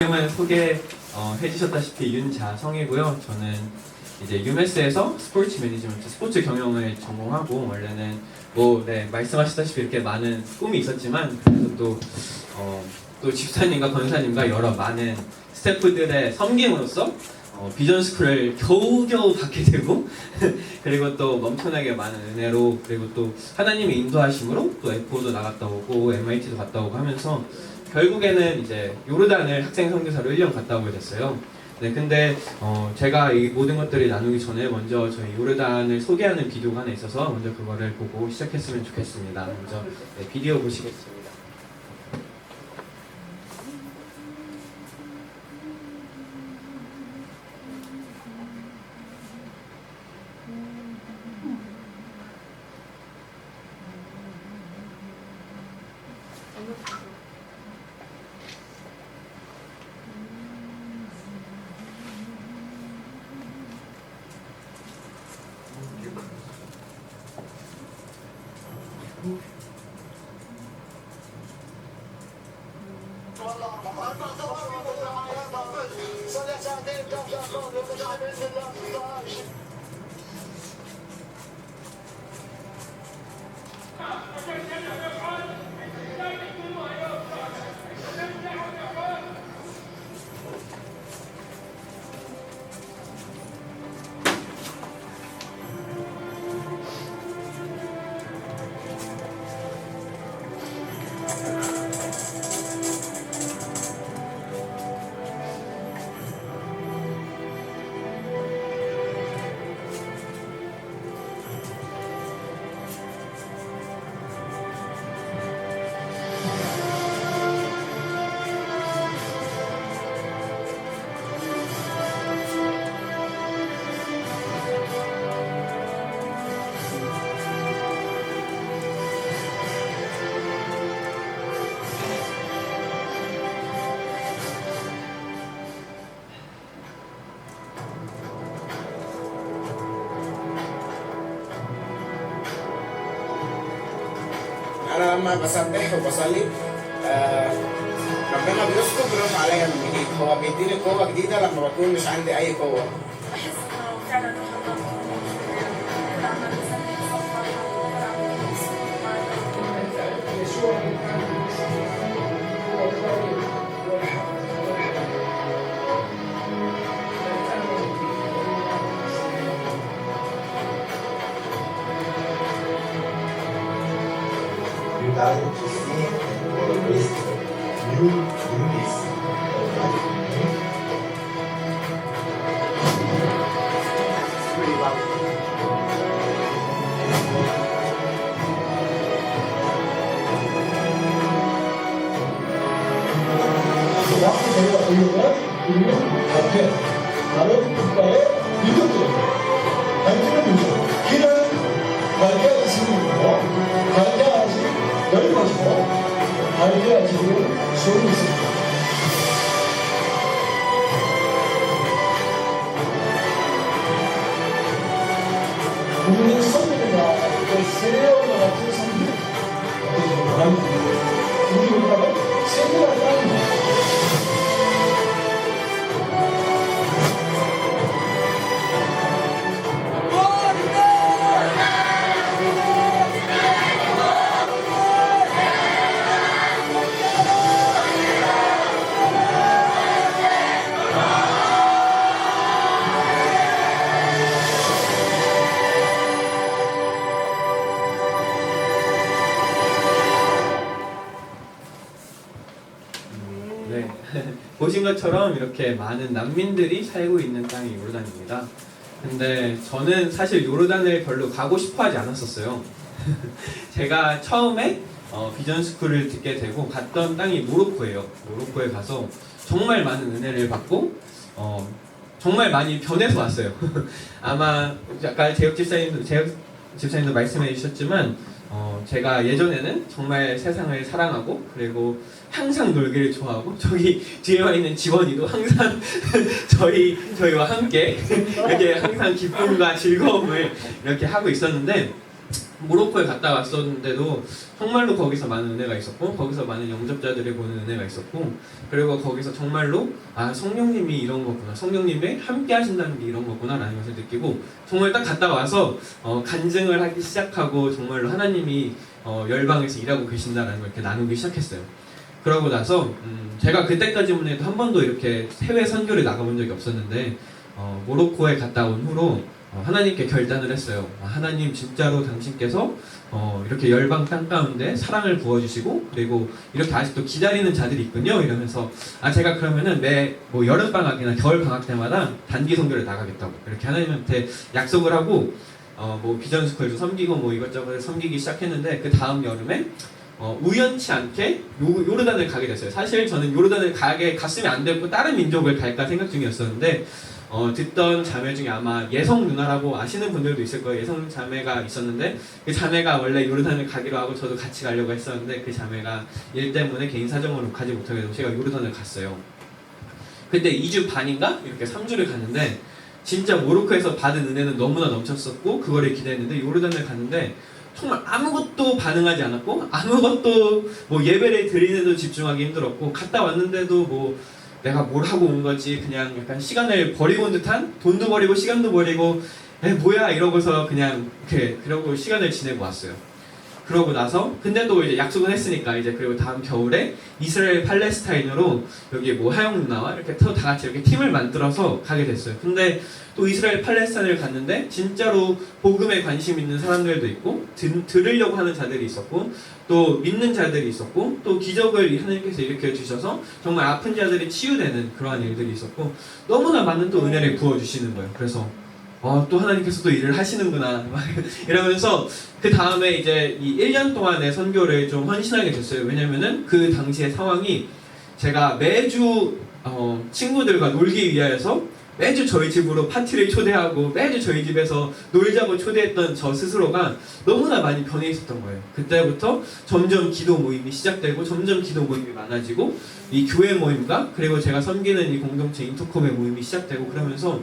소개해 주셨다시피 윤자성이고요. 저는 이제 UMS에서 스포츠 매니지먼트, 스포츠 경영을 전공하고 원래는 말씀하셨다시피 이렇게 많은 꿈이 있었지만 그래도 또 집사님과 권사님과 여러 많은 스태프들의 섬김으로써 비전 스쿨을 겨우겨우 받게 되고 그리고 또 엄청나게 많은 은혜로 그리고 또 하나님의 인도하심으로 또 F5도 나갔다 오고 MIT도 갔다 오고 하면서 결국에는 이제 요르단을 학생 선교사로 1년 갔다 오게 됐어요. 네, 근데 제가 이 모든 것들을 나누기 전에 먼저 저희 요르단을 소개하는 비디오가 하나 있어서 먼저 그거를 보고 시작했으면 좋겠습니다. 먼저 비디오 보시겠습니다. أنا لما بسبح وبصلي ربنا بيسكب عليا من جديد، هو بيديني قوة جديدة لما بكون مش عندي أي قوة. بحس إنه فعلا روح الله لما بسبح يسوع هو الطريق والحق Guidado que siempre por nuestro Luis. 그만큼 저희가 보려면 우리는 앞에 다른 국가의 민족들 단지는 민족 길은 밝게 하시는 거고 밝게 하시 넓어지고 밝게 하시는 수용이 있습니다. 우리는 성도가 세례와 같은 성도 우리 국가는 세계가 땅입니다. 네, 보신 것처럼 이렇게 많은 난민들이 살고 있는 땅이 요르단입니다. 근데 저는 사실 요르단을 별로 가고 싶어 하지 않았었어요. 제가 처음에 비전 스쿨을 듣게 되고 갔던 땅이 모로코예요. 모로코에 가서 정말 많은 은혜를 받고 정말 많이 변해서 왔어요. 아마 아까 제혁 집사님도 말씀해 주셨지만 제가 예전에는 정말 세상을 사랑하고 그리고 항상 놀기를 좋아하고 저기 뒤에 와 있는 지원이도 항상 저희와 함께 이렇게 항상 기쁨과 즐거움을 이렇게 하고 있었는데 모로코에 갔다 왔었는데도 정말로 거기서 많은 은혜가 있었고 거기서 많은 영접자들이 보는 은혜가 있었고 그리고 거기서 정말로 아 성령님이 이런 거구나 성령님이 함께 하신다는 게 이런 거구나 라는 것을 느끼고 정말 딱 갔다 와서 간증을 하기 시작하고 정말로 하나님이 열방에서 일하고 계신다라는 걸 이렇게 나누기 시작했어요. 그러고 나서 제가 그때까지만 해도 한 번도 이렇게 해외 선교를 나가본 적이 없었는데 모로코에 갔다 온 후로 하나님께 결단을 했어요. 하나님 진짜로 당신께서 이렇게 열방 땅 가운데 사랑을 부어주시고 그리고 이렇게 아직도 기다리는 자들이 있군요 이러면서 제가 그러면은 매 뭐 여름방학이나 겨울방학 때마다 단기 선교를 나가겠다고 이렇게 하나님한테 약속을 하고 뭐 비전스쿨도 섬기고 뭐 이것저것 섬기기 시작했는데 그 다음 여름에 우연치 않게 요르단을 가게 됐어요. 사실 저는 요르단을 갔으면 안 되고 다른 민족을 갈까 생각 중이었었는데 듣던 자매 중에 아마 예성 누나라고 아시는 분들도 있을 거예요. 예성 자매가 있었는데 그 자매가 원래 요르단을 가기로 하고 저도 같이 가려고 했었는데 그 자매가 일 때문에 개인 사정으로 가지 못하게 돼서 제가 요르단을 갔어요. 그때 2주 반인가? 이렇게 3주를 갔는데 진짜 모로코에서 받은 은혜는 너무나 넘쳤었고 그거를 기대했는데 요르단을 갔는데 정말 아무것도 반응하지 않았고 아무것도 뭐 예배를 드리는데도 집중하기 힘들었고 갔다 왔는데도 뭐 내가 뭘 하고 온 거지 그냥 약간 시간을 버리고 온 듯한 돈도 버리고 시간도 버리고 뭐야 이러고서 그냥 이렇게 그러고 시간을 지내고 왔어요. 그러고 나서 근데 또 이제 약속은 했으니까 이제 그리고 다음 겨울에 이스라엘 팔레스타인으로 여기 뭐 하영 누나와 이렇게 다 같이 이렇게 팀을 만들어서 가게 됐어요. 근데 또 이스라엘 팔레스타인을 갔는데 진짜로 복음에 관심 있는 사람들도 있고 들으려고 하는 자들이 있었고 또 믿는 자들이 있었고 또 기적을 하나님께서 일으켜 주셔서 정말 아픈 자들이 치유되는 그러한 일들이 있었고 너무나 많은 또 은혜를 부어주시는 거예요. 그래서 또 하나님께서 또 일을 하시는구나 이러면서 그 다음에 이제 이 1년 동안의 선교를 좀 헌신하게 됐어요. 왜냐면은 그 당시의 상황이 제가 매주 친구들과 놀기 위하여서 매주 저희 집으로 파티를 초대하고 매주 저희 집에서 놀자고 초대했던 저 스스로가 너무나 많이 변해 있었던 거예요. 그때부터 점점 기도 모임이 시작되고 점점 기도 모임이 많아지고 이 교회 모임과 그리고 제가 섬기는 이 공동체 인터콤의 모임이 시작되고 그러면서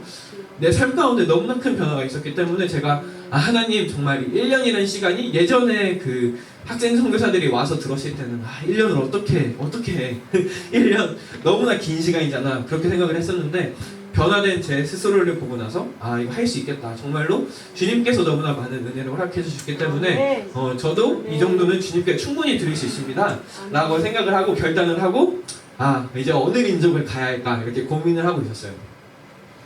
내 삶 가운데 너무나 큰 변화가 있었기 때문에 제가 하나님 정말 1년이라는 시간이 예전에 그 학생 선교사들이 와서 들었을 때는 1년을 어떻게 해 1년 너무나 긴 시간이잖아 그렇게 생각을 했었는데 변화된 제 스스로를 보고 나서 이거 할 수 있겠다. 정말로 주님께서 너무나 많은 은혜를 허락해 주셨기 때문에 저도 이 정도는 주님께 충분히 드릴 수 있습니다 라고 생각을 하고 결단을 하고 이제 어느 민족을 가야 할까 이렇게 고민을 하고 있었어요.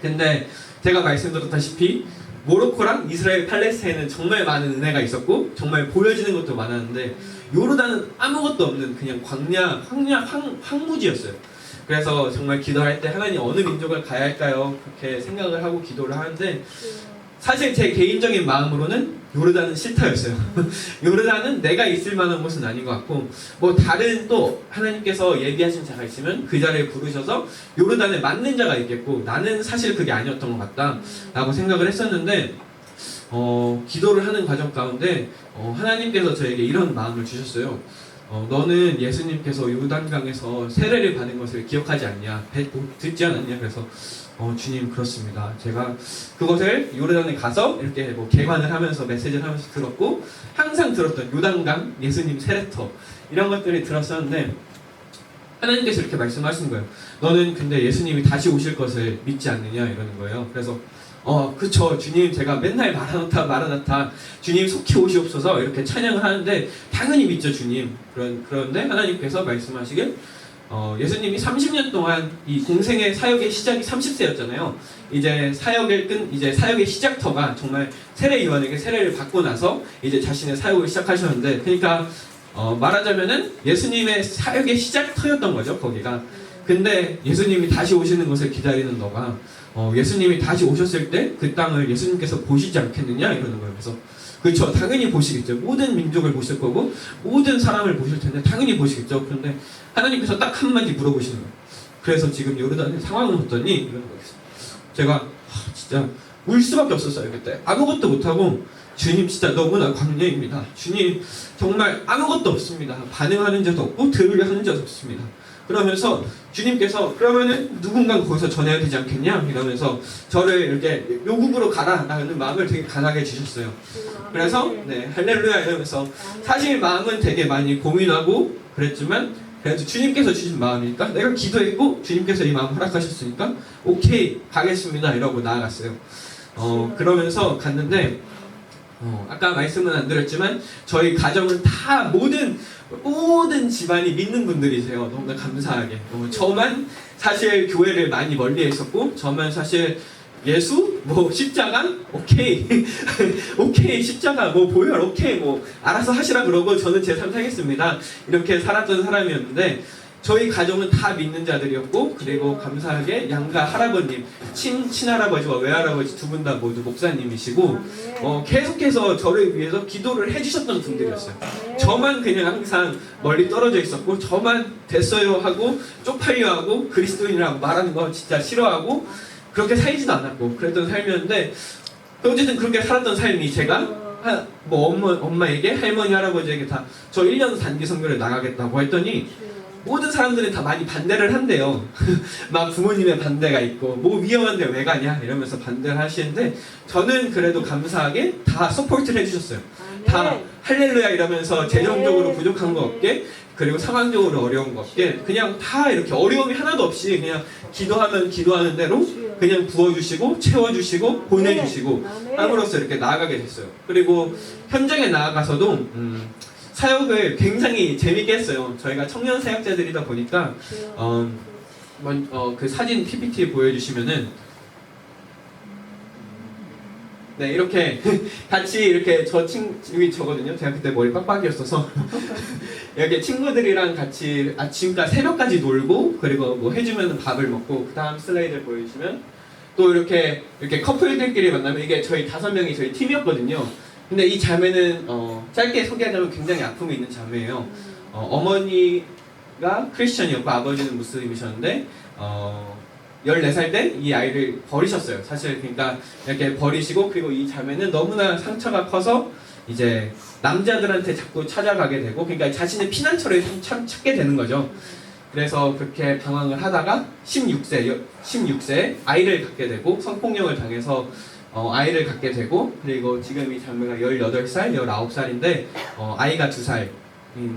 근데 제가 말씀드렸다시피 모로코랑 이스라엘 팔레스타인은 정말 많은 은혜가 있었고 정말 보여지는 것도 많았는데 요르단은 아무것도 없는 그냥 광야 황무지였어요. 그래서 정말 기도할 때 하나님 어느 민족을 가야 할까요? 그렇게 생각을 하고 기도를 하는데 사실 제 개인적인 마음으로는 요르단은 싫다였어요. 요르단은 내가 있을 만한 곳은 아닌 것 같고 뭐 다른 또 하나님께서 예비하신 자가 있으면 그 자를 부르셔서 요르단에 맞는 자가 있겠고 나는 사실 그게 아니었던 것 같다 라고 생각을 했었는데 기도를 하는 과정 가운데 하나님께서 저에게 이런 마음을 주셨어요. 너는 예수님께서 요단강에서 세례를 받은 것을 기억하지 않냐? 듣지 않았냐? 그래서 주님 그렇습니다. 제가 그것을 요르단에 가서 이렇게 뭐 개관을 하면서 메시지를 하면서 들었고 항상 들었던 요단강 예수님 세례터 이런 것들을 들었었는데 하나님께서 이렇게 말씀하시는 거예요. 너는 근데 예수님이 다시 오실 것을 믿지 않느냐 이러는 거예요. 그래서 그쵸 주님 제가 맨날 마라나타 주님 속히 오시옵소서 이렇게 찬양을 하는데 당연히 믿죠 주님. 그런데 하나님께서 말씀하시길 예수님이 30년 동안 이 공생의 사역의 시작이 30세였잖아요. 이제 사역의 시작터가 정말 세례 요한에게 세례를 받고 나서 이제 자신의 사역을 시작하셨는데 그러니까 말하자면은 예수님의 사역의 시작터였던 거죠 거기가. 근데 예수님이 다시 오시는 것을 기다리는 너가 예수님이 다시 오셨을 때 그 땅을 예수님께서 보시지 않겠느냐 이러는 거예요. 그래서 그렇죠 당연히 보시겠죠. 모든 민족을 보실 거고 모든 사람을 보실 텐데 당연히 보시겠죠. 그런데 하나님께서 딱 한마디 물어보시는 거예요. 그래서 지금 요르단의 상황은 어떠니? 이러는 거예요. 제가 진짜 울 수밖에 없었어요. 그때 아무것도 못하고 주님 진짜 너무나 광야입니다. 주님 정말 아무것도 없습니다. 반응하는 자도 없고 들으려 하는 자도 없습니다. 그러면서 주님께서 그러면은 누군가 거기서 전해야 되지 않겠냐 이러면서 저를 이렇게 요국으로 가라라는 마음을 되게 강하게 주셨어요. 그래서 네 할렐루야 이러면서 사실 마음은 되게 많이 고민하고 그랬지만 그래도 주님께서 주신 마음이니까 내가 기도했고 주님께서 이 마음 허락하셨으니까 오케이 가겠습니다 이러고 나아갔어요. 그러면서 갔는데 아까 말씀은 안 드렸지만 저희 가정은 다 모든 집안이 믿는 분들이세요. 너무나 감사하게. 저만 사실 교회를 많이 멀리했었고 저만 사실 예수? 뭐 십자가? 오케이 오케이 십자가 뭐 보혈 오케이 뭐 알아서 하시라 그러고 저는 제 삶 살겠습니다 이렇게 살았던 사람이었는데 저희 가정은 다 믿는 자들이었고 그리고 감사하게 양가 할아버님 친할아버지와 외할아버지 두 분 다 모두 목사님이시고 계속해서 저를 위해서 기도를 해주셨던 분들이었어요. 저만 그냥 항상 멀리 떨어져 있었고 저만 됐어요 하고 쪽팔려 하고 그리스도인이라고 말하는 거 진짜 싫어하고 그렇게 살지도 않았고 그랬던 삶이었는데 어쨌든 그렇게 살았던 삶이 제가 뭐 엄마에게 할머니 할아버지에게 다 저 1년 단기 선교를 나가겠다고 했더니 모든 사람들이 다 많이 반대를 한대요. 막 부모님의 반대가 있고 뭐 위험한데 왜 가냐 이러면서 반대를 하시는데 저는 그래도 감사하게 다 서포트를 해주셨어요. 다 할렐루야 이러면서 재정적으로 부족한 거 없게 그리고 상황적으로 어려운 거 없게 그냥 다 이렇게 어려움이 하나도 없이 그냥 기도하면 기도하는 대로 그냥 부어주시고 채워주시고 보내주시고 함으로써 이렇게 나아가게 됐어요. 그리고 현장에 나아가서도 사역을 굉장히 재밌게 했어요. 저희가 청년 사역자들이다 보니까 그 사진 PPT 보여주시면은 네 이렇게 같이 이렇게 여기 저거든요. 제가 그때 머리 빡빡이었어서 이렇게 친구들이랑 같이 아침까지 새벽까지 놀고 그리고 뭐 해주면 밥을 먹고 그 다음 슬라이드를 보여주시면 또 이렇게 커플들끼리 만나면 이게 저희 5명이 저희 팀이었거든요. 근데 이 자매는 짧게 소개하자면 굉장히 아픔이 있는 자매예요. 어머니가 크리스천이었고 아버지는 무슬림이셨는데 14살 때 이 아이를 버리셨어요. 사실 그러니까 이렇게 버리시고 그리고 이 자매는 너무나 상처가 커서 이제 남자들한테 자꾸 찾아가게 되고 그러니까 자신의 피난처를 찾게 되는 거죠. 그래서 그렇게 방황을 하다가 16세 아이를 갖게 되고 성폭력을 당해서 아이를 갖게 되고 그리고 지금 이 자매가 18살, 19살인데 아이가 2살인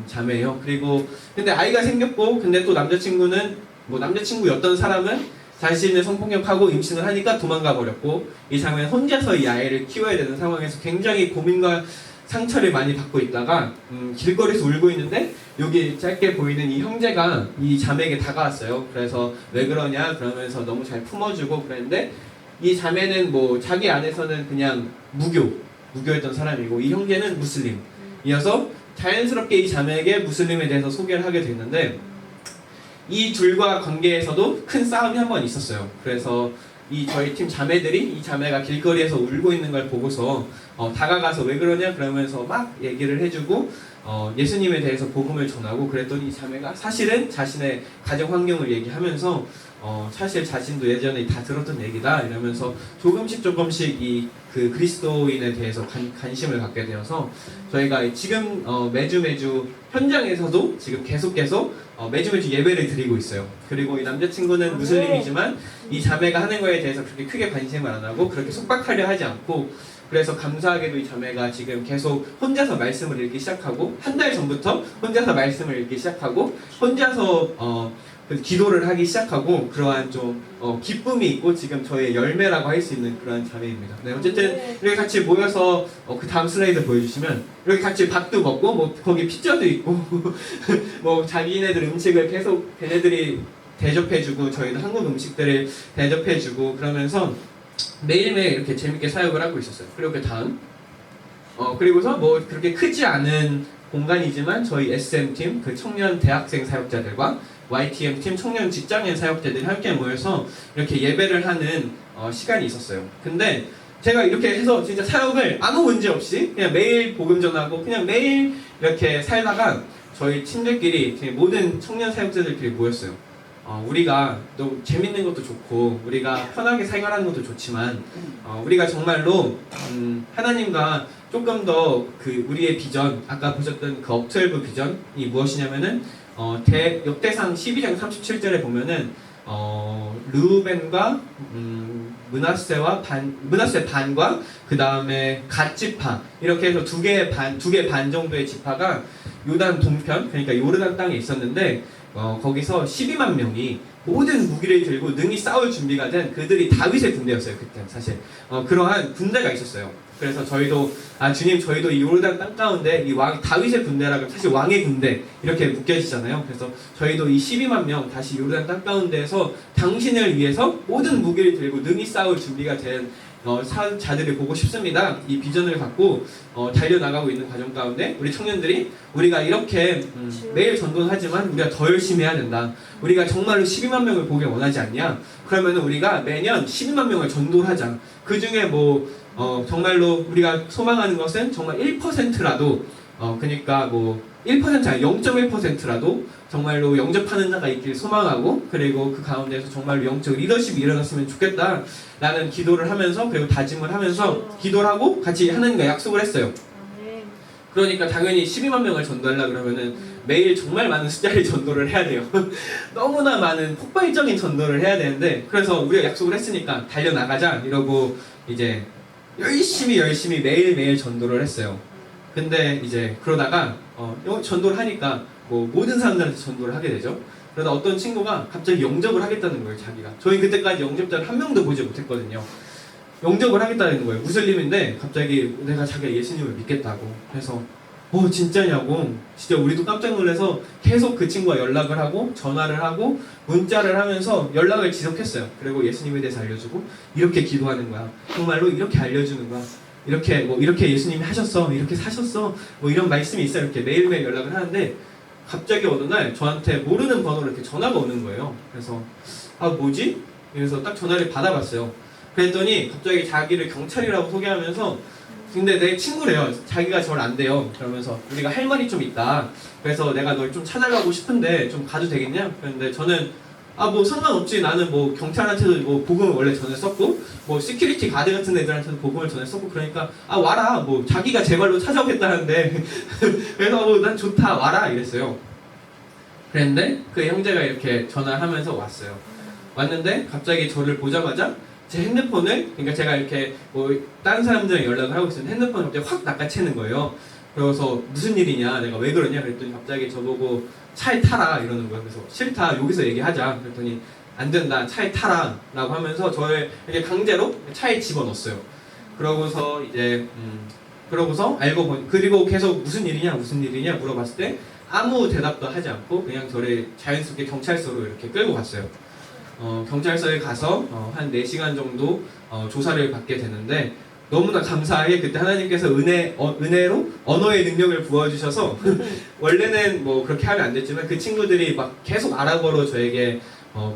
자매예요. 그리고 근데 아이가 생겼고 근데 또 남자친구는 뭐 남자친구였던 사람은 자신을 성폭력하고 임신을 하니까 도망가 버렸고 이 자매는 혼자서 이 아이를 키워야 되는 상황에서 굉장히 고민과 상처를 많이 받고 있다가 길거리에서 울고 있는데 여기 짧게 보이는 이 형제가 이 자매에게 다가왔어요. 그래서 왜 그러냐 그러면서 너무 잘 품어주고 그랬는데 이 자매는 뭐 자기 안에서는 그냥 무교였던 사람이고 이 형제는 무슬림이어서 자연스럽게 이 자매에게 무슬림에 대해서 소개를 하게 됐는데 이 둘과 관계에서도 큰 싸움이 한 번 있었어요. 그래서 저희 팀 자매들이 이 자매가 길거리에서 울고 있는 걸 보고서 다가가서 왜 그러냐 그러면서 막 얘기를 해주고 예수님에 대해서 복음을 전하고 그랬더니 이 자매가 사실은 자신의 가정 환경을 얘기하면서 사실 자신도 예전에 다 들었던 얘기다 이러면서 조금씩 그 그리스도인에 대해서 관심을 갖게 되어서 저희가 지금 매주 현장에서도 지금 계속 매주 예배를 드리고 있어요. 그리고 이 남자친구는 무슬림이지만 이 자매가 하는 거에 대해서 그렇게 크게 관심을 안 하고 그렇게 속박하려 하지 않고 그래서 감사하게도 이 자매가 지금 계속 혼자서 말씀을 읽기 시작하고 한 달 전부터 혼자서 말씀을 읽기 시작하고 혼자서 기도를 하기 시작하고 그러한 좀 기쁨이 있고 지금 저의 열매라고 할 수 있는 그러한 자매입니다. 네, 어쨌든 이렇게 같이 모여서 그 다음 슬라이드 보여주시면 이렇게 같이 밥도 먹고 뭐 거기 피자도 있고 뭐 자기네들 음식을 계속 걔네들이 대접해주고 저희도 한국 음식들을 대접해주고 그러면서 매일매일 이렇게 재밌게 사역을 하고 있었어요. 그리고 그 다음 그리고서 뭐 그렇게 크지 않은 공간이지만 저희 SM팀 그 청년 대학생 사역자들과 YTM팀 청년 직장인 사역자들이 함께 모여서 이렇게 예배를 하는 시간이 있었어요. 근데 제가 이렇게 해서 진짜 사역을 아무 문제 없이 그냥 매일 복음 전하고 그냥 매일 이렇게 살다가 저희 팀들끼리 모든 청년 사역자들끼리 모였어요. 우리가 또 재밌는 것도 좋고 우리가 편하게 생활하는 것도 좋지만 우리가 정말로 하나님과 조금 더 그 우리의 비전 아까 보셨던 그 업트웰브 비전이 무엇이냐면은 역대상 12장 37절에 보면은 르우벤과 므낫세 반과 그 다음에 갓 지파 이렇게 해서 두 개 반 정도의 지파가 요단 동편 그러니까 요르단 땅에 있었는데 거기서 12만 명이 모든 무기를 들고 능히 싸울 준비가 된 그들이 다윗의 군대였어요. 그때 사실 그러한 군대가 있었어요. 그래서 저희도 주님 저희도 이 요르단 땅 가운데 이 왕 다윗의 군대라고 사실 왕의 군대 이렇게 묶여지잖아요. 그래서 저희도 이 12만 명 다시 요르단 땅 가운데에서 당신을 위해서 모든 무기를 들고 능히 싸울 준비가 된 자들을 보고 싶습니다. 이 비전을 갖고 달려나가고 있는 과정 가운데 우리 청년들이 우리가 이렇게 매일 전도는 하지만 우리가 더 열심히 해야 된다. 우리가 정말로 12만 명을 보길 원하지 않냐? 그러면 우리가 매년 12만 명을 전도하자. 그 중에 정말로 우리가 소망하는 것은 정말 1%라도 그러니까 1% 아니 0.1%라도 정말로 영접하는 자가 있길 소망하고 그리고 그 가운데서 정말로 영적 리더십이 일어났으면 좋겠다 라는 기도를 하면서 그리고 다짐을 하면서 기도를 하고 같이 하나님과 약속을 했어요. 그러니까 당연히 12만 명을 전도하려고 그러면은 매일 정말 많은 숫자의 전도를 해야 돼요. 너무나 많은 폭발적인 전도를 해야 되는데 그래서 우리가 약속을 했으니까 달려나가자 이러고 이제 열심히 매일매일 전도를 했어요. 근데 이제 그러다가 전도를 하니까 모든 사람들한테 전도를 하게 되죠. 그러다 어떤 친구가 갑자기 영접을 하겠다는 거예요. 자기가 저희 그때까지 영접자를 한 명도 보지 못했거든요. 영접을 하겠다는 거예요. 무슬림인데 갑자기 자기가 예수님을 믿겠다고 해서 진짜냐고 진짜 우리도 깜짝 놀라서 계속 그 친구와 연락을 하고 전화를 하고 문자를 하면서 연락을 지속했어요. 그리고 예수님에 대해서 알려주고 이렇게 기도하는 거야. 정말로 이렇게 알려주는 거야. 이렇게 예수님이 하셨어, 이렇게 사셨어, 이런 말씀이 있어. 이렇게 매일매일 연락을 하는데 갑자기 어느 날 저한테 모르는 번호로 이렇게 전화가 오는 거예요. 그래서 뭐지? 그래서 딱 전화를 받아봤어요. 그랬더니 갑자기 자기를 경찰이라고 소개하면서 근데 내 친구래요. 자기가 저를 안 돼요. 그러면서 우리가 할 말이 좀 있다. 그래서 내가 널 좀 찾아가고 싶은데 좀 가도 되겠냐? 그런데 저는 상관없지. 나는 경찰한테도 복음을 원래 전했었고 시큐리티 가드 같은 애들한테도 복음을 전했었고 그러니까 와라. 자기가 제 말로 찾아오겠다는데 그래서 난 좋다. 와라 이랬어요. 그랬는데 그 형제가 이렇게 전화하면서 왔어요. 왔는데 갑자기 저를 보자마자 제 핸드폰을 그러니까 제가 이렇게 다른 사람들이랑 연락을 하고 있었는데 핸드폰을 갑자기 확 낚아채는 거예요. 그래서 무슨 일이냐, 내가 왜 그러냐 그랬더니 갑자기 저보고 차에 타라 이러는 거예요. 그래서 싫다, 여기서 얘기하자 그랬더니 안 된다, 차에 타라 라고 하면서 저를 이렇게 강제로 차에 집어넣었어요. 그러고서 이제 그러고서 알고 보니 그리고 계속 무슨 일이냐 물어봤을 때 아무 대답도 하지 않고 그냥 저를 자연스럽게 경찰서로 이렇게 끌고 갔어요. 경찰서에 가서 한 4시간 정도 조사를 받게 되는데 너무나 감사하게 그때 하나님께서 은혜로 언어의 능력을 부어주셔서 원래는 그렇게 하면 안 됐지만 그 친구들이 막 계속 아랍어로 저에게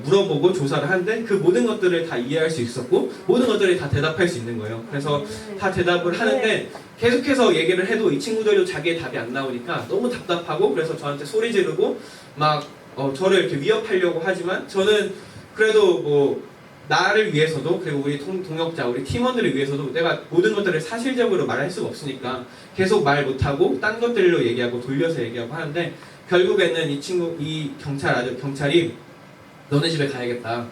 물어보고 조사를 하는데 그 모든 것들을 다 이해할 수 있었고 모든 것들을 다 대답할 수 있는 거예요. 그래서 다 대답을 하는데 계속해서 얘기를 해도 이 친구들도 자기의 답이 안 나오니까 너무 답답하고 그래서 저한테 소리 지르고 막 저를 이렇게 위협하려고 하지만 저는 그래도 나를 위해서도 그리고 우리 동역자, 우리 팀원들을 위해서도 내가 모든 것들을 사실적으로 말할 수가 없으니까 계속 말 못하고 딴 것들로 얘기하고 돌려서 얘기하고 하는데 결국에는 이 경찰이 너네 집에 가야겠다.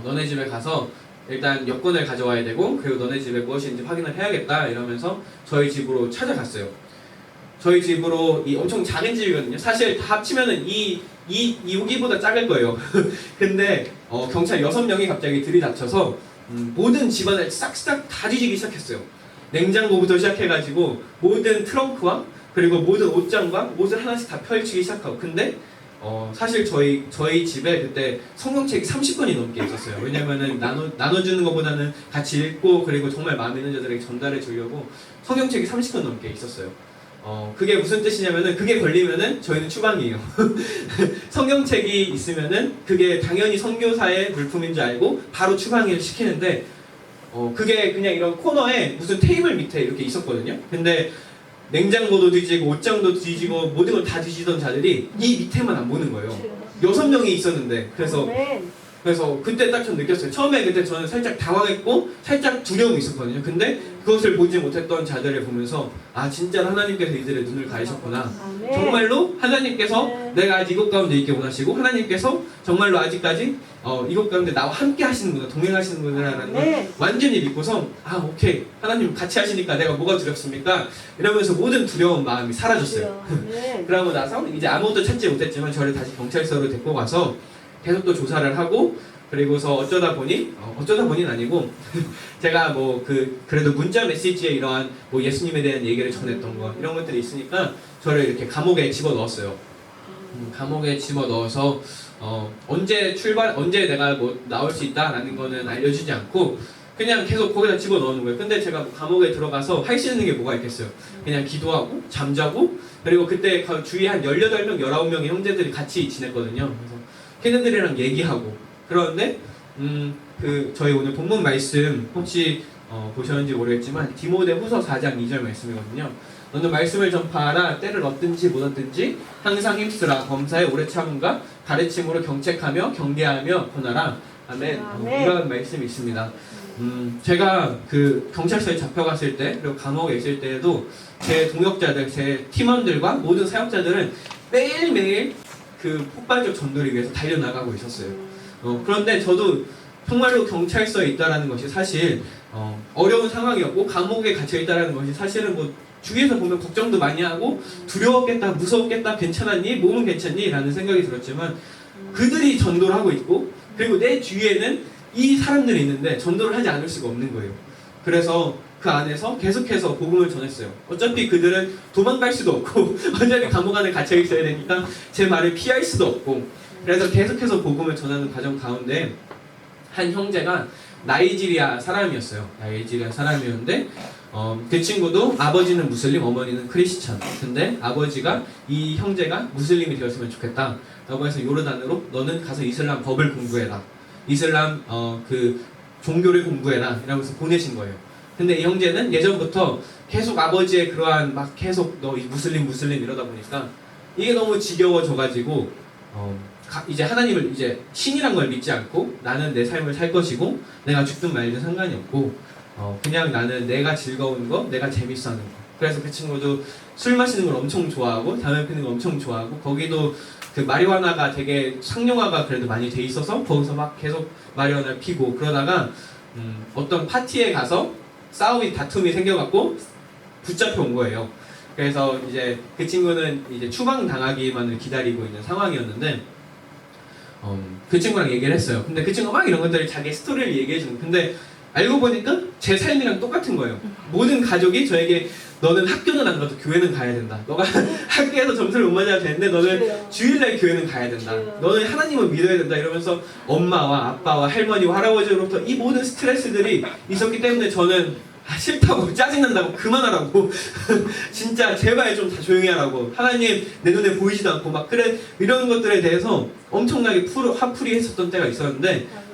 너네 집에 가서 일단 여권을 가져와야 되고 그리고 너네 집에 무엇이 있는지 확인을 해야겠다 이러면서 저희 집으로 찾아갔어요. 저희 집으로 이 엄청 작은 집이거든요. 사실 다 합치면은 여기보다 작을 거예요. 근데 경찰 6명이 갑자기 들이닥쳐서 모든 집안을 싹싹 다 뒤지기 시작했어요. 냉장고부터 시작해가지고 모든 트렁크와 그리고 모든 옷장과 옷을 하나씩 다 펼치기 시작하고 근데 사실 저희 집에 그때 성경책이 30권이 넘게 있었어요. 왜냐면은 나눠주는 것보다는 같이 읽고 그리고 정말 마음에 있는 자들에게 전달해 주려고 성경책이 30권 넘게 있었어요. 그게 무슨 뜻이냐면은 그게 걸리면은 저희는 추방이에요. 성경책이 있으면은 그게 당연히 선교사의 물품인 줄 알고 바로 추방을 시키는데 그게 그냥 이런 코너에 무슨 테이블 밑에 이렇게 있었거든요. 근데 냉장고도 뒤지고 옷장도 뒤지고 모든 걸 다 뒤지던 자들이 이 밑에만 안 보는 거예요. 6명이 있었는데 그래서 그래서 그때 딱 전 느꼈어요. 처음에 그때 저는 살짝 당황했고 살짝 두려움이 있었거든요. 근데 그것을 보지 못했던 자들을 보면서 아 진짜 하나님께서 이들의 눈을 가리셨구나. 정말로 하나님께서 내가 아직 이곳 가운데 있게 원하시고 하나님께서 정말로 아직까지 이곳 가운데 나와 함께 하시는구나, 동행하시는구나라는 걸 완전히 믿고서 아 오케이 하나님 같이 하시니까 내가 뭐가 두렵습니까? 이러면서 모든 두려운 마음이 사라졌어요. 그러고 나서 이제 아무것도 찾지 못했지만 저를 다시 경찰서로 데리고 가서 계속 또 조사를 하고 그리고서 어쩌다 보니는 아니고 제가 뭐 그래도 문자 메시지에 이러한 뭐 예수님에 대한 얘기를 전했던 거 이런 것들이 있으니까 저를 이렇게 감옥에 집어 넣었어요. 감옥에 집어 넣어서 언제 내가 뭐 나올 수 있다라는 거는 알려주지 않고 그냥 계속 거기다 집어 넣는 거예요. 근데 제가 뭐 감옥에 들어가서 할 수 있는 게 뭐가 있겠어요? 그냥 기도하고 잠자고 그리고 그때 주위에 한 18명, 19명의 형제들이 같이 지냈거든요. 그래서 걔네들이랑 얘기하고 그런데 저희 오늘 본문 말씀 혹시 보셨는지 모르겠지만 디모데후서 4장 2절 말씀이거든요. 너는 말씀을 전파하라. 때를 얻든지 못 얻든지 항상 힘쓰라. 범사에 오래 참음과 가르침으로 경책하며 경계하며 권하라. 아멘. 이런 말씀이 있습니다. 제가 그 경찰서에 잡혀갔을 때 그리고 감옥에 있을 때에도 제 동역자들, 제 팀원들과 모든 사역자들은 매일매일 그 폭발적 전도를 위해서 달려나가고 있었어요. 그런데 저도 정말로 경찰서에 있다라는 것이 사실 어려운 상황이었고 감옥에 갇혀 있다라는 것이 사실은 뭐 주위에서 보면 걱정도 많이 하고 두려웠겠다, 무서웠겠다, 괜찮았니? 몸은 괜찮니? 라는 생각이 들었지만 그들이 전도를 하고 있고 그리고 내 주위에는 이 사람들이 있는데 전도를 하지 않을 수가 없는 거예요. 그래서 그 안에서 계속해서 복음을 전했어요. 어차피 그들은 도망갈 수도 없고 어차피 감옥 안에 gat혀 있어야 되니까 제 말을 피할 수도 없고 그래서 계속해서 복음을 전하는 과정 가운데 한 형제가 나이지리아 사람이었어요. 나이지리아 사람이었는데 그 친구도 아버지는 무슬림, 어머니는 크리스찬. 근데 아버지가 이 형제가 무슬림이 되었으면 좋겠다 라고 해서 요르단으로 너는 가서 이슬람 법을 공부해라. 이슬람 그 종교를 공부해라 이라고 해서 보내신 거예요. 근데 이 형제는 예전부터 계속 아버지의 그러한 막 계속 너 무슬림 이러다 보니까 이게 너무 지겨워져가지고 이제 하나님을 이제 신이란 걸 믿지 않고 나는 내 삶을 살 것이고 내가 죽든 말든 상관이 없고 그냥 나는 내가 즐거운 거, 내가 재밌어 하는 거. 그래서 그 친구도 술 마시는 걸 엄청 좋아하고 담배 피는 걸 엄청 좋아하고 거기도 그 마리화나가 되게 상용화가 그래도 많이 돼 있어서 거기서 막 계속 마리화나를 피고 그러다가 어떤 파티에 가서 다툼이 생겨갖고 붙잡혀 온 거예요. 그래서 이제 그 친구는 이제 추방당하기만을 기다리고 있는 상황이었는데 그 친구랑 얘기를 했어요. 근데 그 친구가 막 이런 것들을 자기 스토리를 얘기해주는 근데 알고 보니까 제 삶이랑 똑같은 거예요. 모든 가족이 저에게 너는 학교는 안 가도 교회는 가야 된다. 너가 학교에서 점수를 못 맞아도 되는데 너는 주일날 교회는 가야 된다. 너는 하나님을 믿어야 된다. 이러면서 엄마와 아빠와 할머니와 할아버지로부터 이 모든 스트레스들이 있었기 때문에 저는 싫다고 짜증난다고 그만하라고 진짜 제발 좀 다 조용히 하라고 하나님 내 눈에 보이지도 않고 막 그래 이런 것들에 대해서 엄청나게 화풀이 했었던 때가 있었는데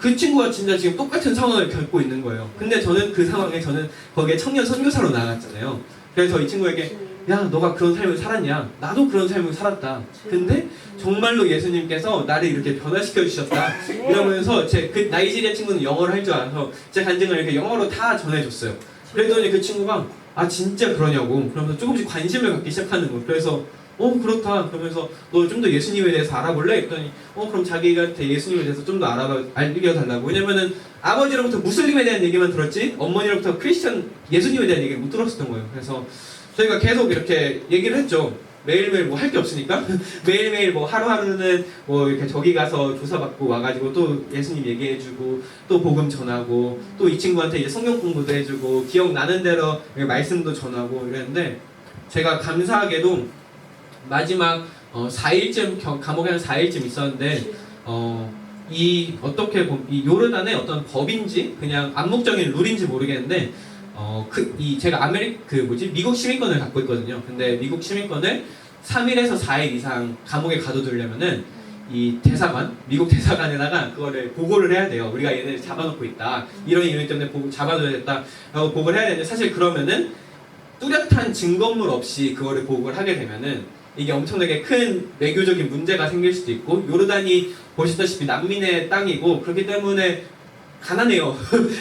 그 친구가 진짜 지금 똑같은 상황을 겪고 있는 거예요. 근데 저는 그 상황에 저는 거기에 청년 선교사로 나갔잖아요. 그래서 이 친구에게 야 너가 그런 삶을 살았냐? 나도 그런 삶을 살았다. 근데 정말로 예수님께서 나를 이렇게 변화시켜 주셨다. 이러면서 그 나이지리아 친구는 영어를 할 줄 알아서 제 간증을 이렇게 영어로 다 전해줬어요. 그랬더니 그 친구가 아 진짜 그러냐고 그러면서 조금씩 관심을 갖기 시작하는 거예요. 그래서 그렇다. 그러면서 너 좀 더 예수님에 대해서 알아볼래? 했더니 그럼 자기한테 예수님에 대해서 좀 더 알려달라고. 왜냐면은 아버지로부터 무슬림에 대한 얘기만 들었지 어머니로부터 크리스천 예수님에 대한 얘기를 못 들었었던 거예요. 그래서 저희가 계속 이렇게 얘기를 했죠. 매일매일 뭐 할 게 없으니까 매일매일 뭐 하루하루는 뭐 이렇게 저기 가서 조사받고 와가지고 또 예수님 얘기해주고 또 복음 전하고 또 이 친구한테 이제 성경 공부도 해주고 기억나는 대로 말씀도 전하고 이랬는데 제가 감사하게도 마지막 4일쯤 감옥에 한 4일쯤 있었는데 이 요르단의 어떤 법인지 그냥 암묵적인 룰인지 모르겠는데 제가 미국 시민권을 갖고 있거든요. 근데 미국 시민권을 3일에서 4일 이상 감옥에 가둬두려면은 이 미국 대사관에다가 그거를 보고를 해야 돼요. 우리가 얘네를 잡아놓고 있다. 이런 이유 때문에 잡아둬야겠다라고 보고를 해야 되는데 사실 그러면은 뚜렷한 증거물 없이 그거를 보고를 하게 되면은 이게 엄청나게 큰 외교적인 문제가 생길 수도 있고 요르단이 보시다시피 난민의 땅이고 그렇기 때문에 가난해요.